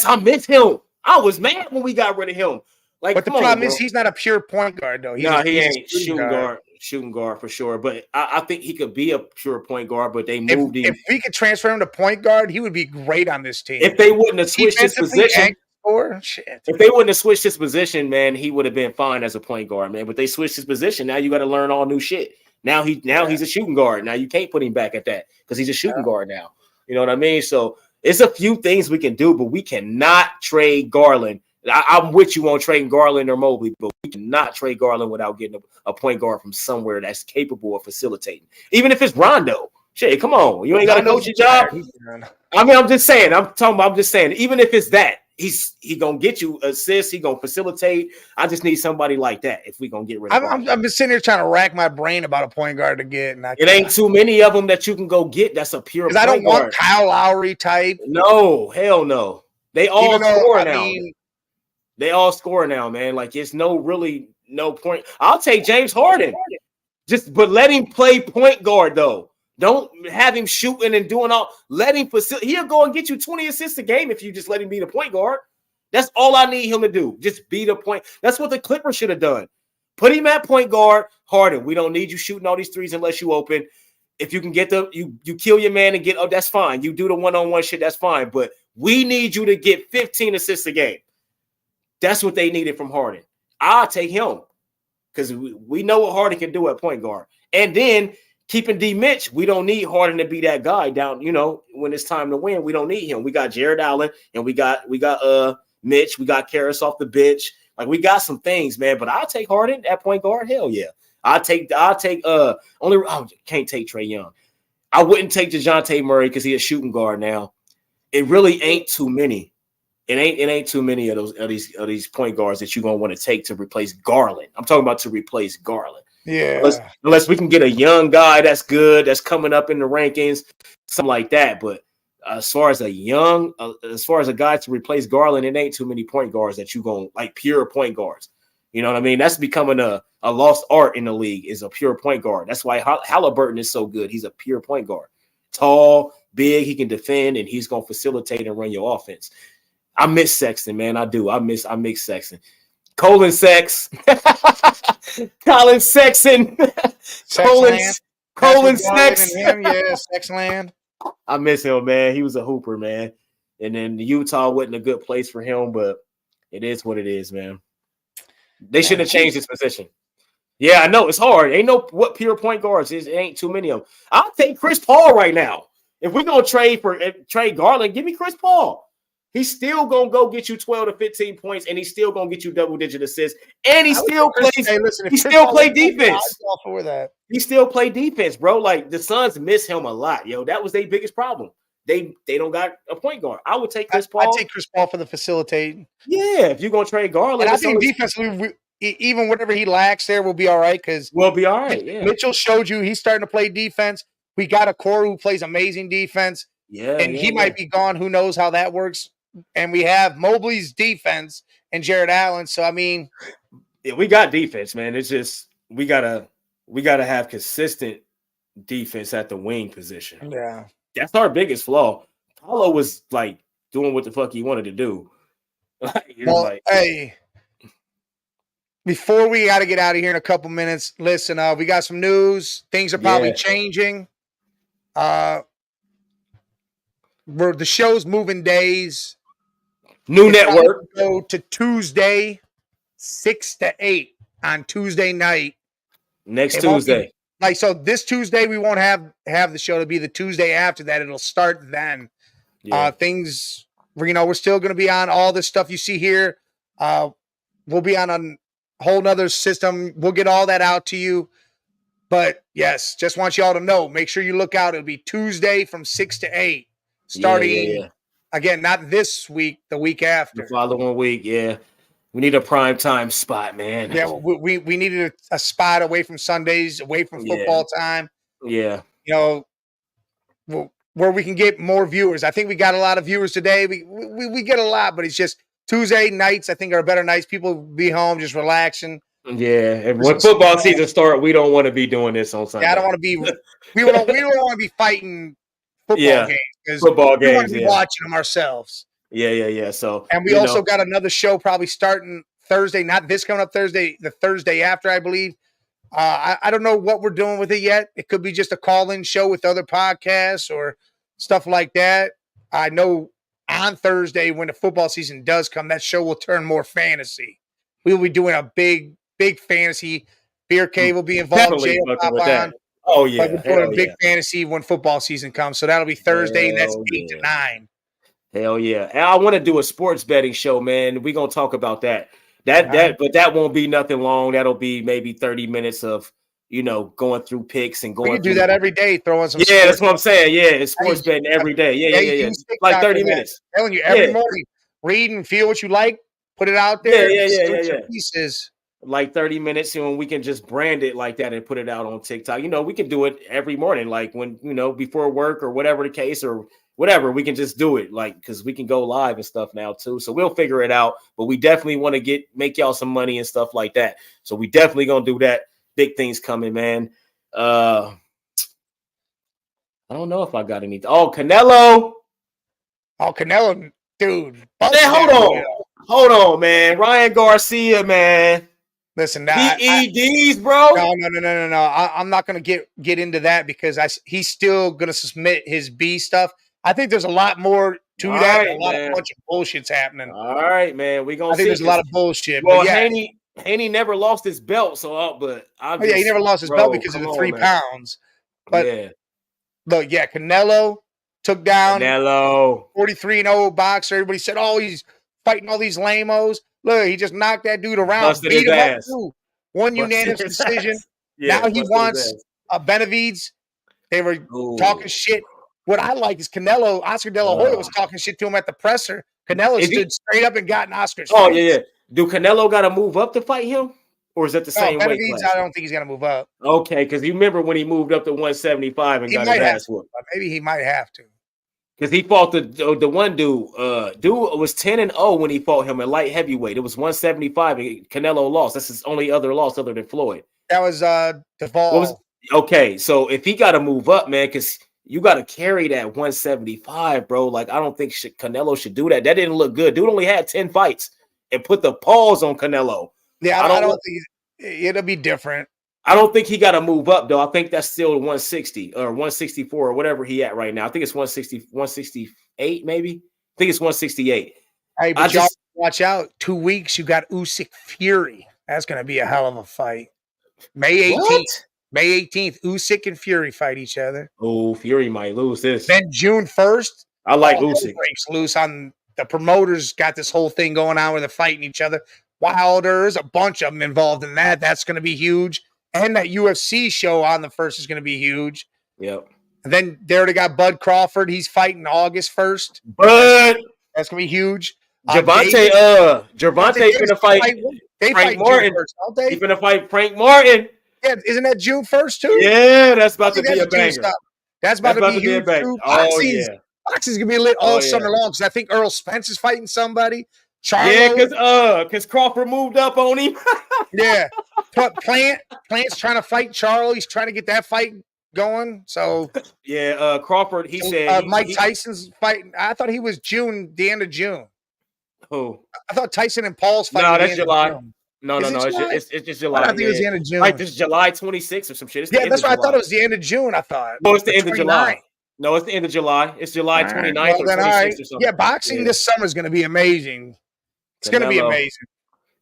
I miss him. I was mad when we got rid of him. Like, but the problem is he's not a pure point guard though. He ain't shooting guard for sure. But I think he could be a pure point guard. But they moved him. If we could transfer him to point guard, he would be great on this team. If they wouldn't have switched his position, if they wouldn't have switched his position, man, he would have been fine as a point guard, man. But they switched his position. Now you got to learn all new shit. Now he's a shooting guard. Now you can't put him back at that because he's a shooting guard now. You know what I mean? So it's a few things we can do, but we cannot trade Garland. I'm with you on trading Garland or Mobley, but we cannot trade Garland without getting a point guard from somewhere that's capable of facilitating. Even if it's Rondo. Shit, come on. You ain't got to coach your job. I mean, I'm just saying. Even if it's that, he gonna get you assists. He gonna facilitate. I just need somebody like that if we gonna get rid of him. I'm just sitting here trying to rack my brain about a point guard to get. And it ain't too many of them that you can go get. That's a pure point guard. I don't want Kyle Lowry type. No, hell no. They all score now. They all score now, man. Like it's no point. I'll take James Harden. But let him play point guard though. Don't have him shooting and doing all. Let him he'll go and get you 20 assists a game if you just let him be the point guard. That's all I need him to do. Just be the point. That's what the Clippers should have done. Put him at point guard. Harden, we don't need you shooting all these threes unless you open. If you can get you kill your man and get that's fine. You do the one-on-one shit, that's fine. But we need you to get 15 assists a game. That's what they needed from Harden. I'll take him because we know what Harden can do at point guard. And then keeping D Mitch, we don't need Harden to be that guy down, when it's time to win. We don't need him. We got Jared Allen and we got Mitch. We got Karras off the bench. Like we got some things, man. But I'll take Harden at point guard. Hell yeah. Can't take Trae Young. I wouldn't take DeJounte Murray because he's a shooting guard now. It really ain't too many. It ain't too many of these point guards that you're gonna want to take to replace Garland. I'm talking about to replace Garland. Yeah. Unless we can get a young guy that's good, that's coming up in the rankings, something like that. But as far as a guy to replace Garland, it ain't too many point guards that you gonna like pure point guards. You know what I mean? That's becoming a lost art in the league. Is a pure point guard. That's why Halliburton is so good. He's a pure point guard. Tall, big, he can defend, and he's gonna facilitate and run your offense. I miss Sexton, man. I do. I miss Sexton. Colin Sexton. Colin Sexton. Colin Sexton. Yeah, Sexland. I miss him, man. He was a hooper, man. And then Utah wasn't a good place for him, but it is what it is, man. They shouldn't have changed his position. Yeah, I know. It's hard. Ain't no what pure point guards. It ain't too many of them. I'll take Chris Paul right now. If we're going to trade Garland, give me Chris Paul. He's still going to go get you 12 to 15 points, and he's still going to get you double-digit assists, and he still plays defense. He still play defense, bro. Like, the Suns miss him a lot, yo. That was their biggest problem. They don't got a point guard. I would take Chris Paul. I'd take Chris Paul for the facilitating. Yeah, if you're going to trade Garland. And I think defensively, even whatever he lacks there, will be all right. We'll be all right, yeah. Mitchell showed you he's starting to play defense. We got a core who plays amazing defense. Yeah, and he might be gone. Who knows how that works? And we have Mobley's defense and Jared Allen. So I mean, yeah, we got defense, man. It's just we gotta have consistent defense at the wing position. Yeah, that's our biggest flaw. Paulo was like doing what the fuck he wanted to do. Hey, before we got to get out of here in a couple minutes, listen, we got some news. Things are probably changing. The show's moving days. New network. Go to Tuesday, 6 to 8 on Tuesday night. Next Tuesday. So this Tuesday we won't have the show. To be the Tuesday after that. It'll start then. Yeah. Things, we're still going to be on all this stuff you see here. We'll be on a whole nother system. We'll get all that out to you. But yes, just want y'all to know. Make sure you look out. It'll be Tuesday from 6 to 8. Starting again, not this week, the week after. The following week, yeah. We need a prime time spot, man. Yeah, we needed a spot away from Sundays, away from football time. Yeah. You know, where we can get more viewers. I think we got a lot of viewers today. We get a lot, but it's just Tuesday nights, I think, are better nights. People be home just relaxing. Yeah, and when football season starts, we don't want to be doing this on Sunday. Yeah, I don't want to be. We don't want to be fighting football games because football games. We want to be watching them ourselves. Yeah. So, and we also got another show probably starting Thursday. Not this coming up Thursday, the Thursday after, I believe. I don't know what we're doing with it yet. It could be just a call-in show with other podcasts or stuff like that. I know on Thursday when the football season does come, that show will turn more fantasy. We will be doing a big fantasy. Beer Cave will be involved. Jay will pop on. Oh yeah, we're doing a big fantasy when football season comes. So that'll be Thursday, and that's 8 to 9. Hell yeah! And I want to do a sports betting show, man. We're gonna talk about that. But that won't be nothing long. That'll be maybe 30 minutes of going through picks and going. We can do that every day, throwing some. Yeah, that's what I'm saying. Yeah, it's sports betting every day. Yeah. Like 30 minutes. I'm telling you, every morning, read and feel what you like, put it out there. Yeah. Pieces. Like 30 minutes, and we can just brand it like that and put it out on TikTok. We can do it every morning, like when before work or whatever the case or whatever. We can just do it, like, because we can go live and stuff now too. So we'll figure it out. But we definitely want to make y'all some money and stuff like that. So we definitely gonna do that. Big things coming, man. I don't know if I got anything. Oh, Canelo, dude. Hold on, man. Ryan Garcia, man. Listen, PEDs, bro. No. I'm not going to get into that because he's still going to submit his B stuff. I think there's a lot more to that. A bunch of bullshit's happening. All right, man. I think there's a lot of bullshit. Well, Haney never lost his belt, but he never lost his belt because of the 3 pounds. But look, Canelo took down 43-0 boxer. Everybody said, "Oh, he's fighting all these lamos." Look, he just knocked that dude around, beat him up too. One unanimous decision. Now he wants Benavidez. They were talking shit. What I like is Canelo. Oscar De La Hoya was talking shit to him at the presser. Canelo stood straight up and got an Oscar. Oh yeah. Do Canelo got to move up to fight him, or is that the same weight class? I don't think he's gonna move up. Okay, because you remember when he moved up to 175 and got his ass whooped. Maybe he might have to. Because he fought the one dude. Dude was 10-0 when he fought him at light heavyweight. It was 175 and Canelo lost. That's his only other loss other than Floyd. That was Duvall. Okay, so if he got to move up, man, because you got to carry that 175, bro. Like, I don't think Canelo should do that. That didn't look good. Dude only had 10 fights and put the pause on Canelo. Yeah, I don't think it'll be different. I don't think he got to move up, though. I think that's still 160 or 164 or whatever he at right now. I think it's 168, maybe. I think it's 168. Hey, but y'all watch out. 2 weeks, you got Usyk Fury. That's going to be a hell of a fight. May 18th. What? May 18th, Usyk and Fury fight each other. Oh, Fury might lose this. Then June 1st, I like Usyk. Breaks loose on the promoters. Got this whole thing going on where they're fighting each other. Wilder's a bunch of them involved in that. That's going to be huge. And that UFC show on the 1st is going to be huge. Yep. And then they already got Bud Crawford. He's fighting August 1st. Bud. That's going to be huge. Gervonta's going to fight Frank Martin. He's going to fight Frank Martin. Yeah, isn't that June 1st too? Yeah, that's about to be a banger. That's about to be huge too. Oh, yeah. Boxing's going to be lit all summer long because I think Earl Spence is fighting somebody. Charlo. Yeah, because Crawford moved up on him. Yeah. Plant's trying to fight Charlo. He's trying to get that fight going. So yeah, Crawford, he said Mike Tyson's fighting. I thought he was the end of June. Who? I thought Tyson and Paul's fighting. No, that's July. No. It's just July. I think it was the end of June. Like this is July 26th or some shit. That's what I thought it was the end of June. I thought. No, it's the end of July. No, it's the end of July. It's July 29th or 26th or something. Yeah, boxing this summer is going to be amazing. It's going to be amazing.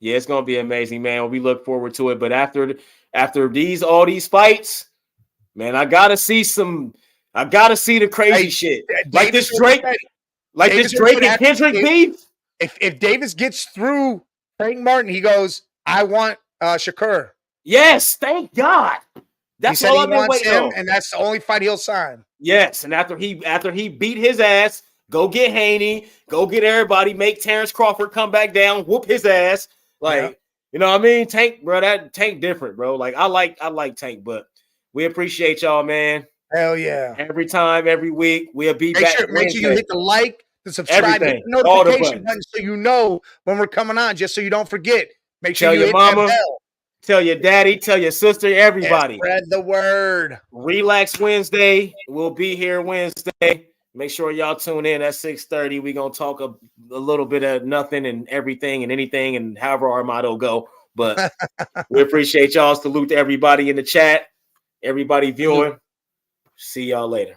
Yeah, it's going to be amazing, man. We look forward to it. But after all these fights, man, I got to see the crazy shit. Like this Drake and Kendrick beef. If Davis gets through Frank Martin, he goes, I want Shakur. Yes, thank God. That's all I've been waiting on. And that's the only fight he'll sign. Yes, and after he beat his ass, go get Haney, go get everybody, make Terrence Crawford come back down, whoop his ass, Like, you know what I mean? Tank, bro, that Tank different, bro. Like, I like Tank, but we appreciate y'all, man. Hell yeah. Every time, every week. We'll be back Make sure you hit the like, the subscribe, hit the all the notification button so you know when we're coming on, just so you don't forget. Make sure you hit mama, that bell. Tell your daddy, tell your sister, everybody. And spread the word. Relax Wednesday. We'll be here Wednesday. Make sure y'all tune in at 6:30. We're going to talk a little bit of nothing and everything and anything and however our motto go. But we appreciate y'all. Salute to everybody in the chat, everybody viewing. See y'all later.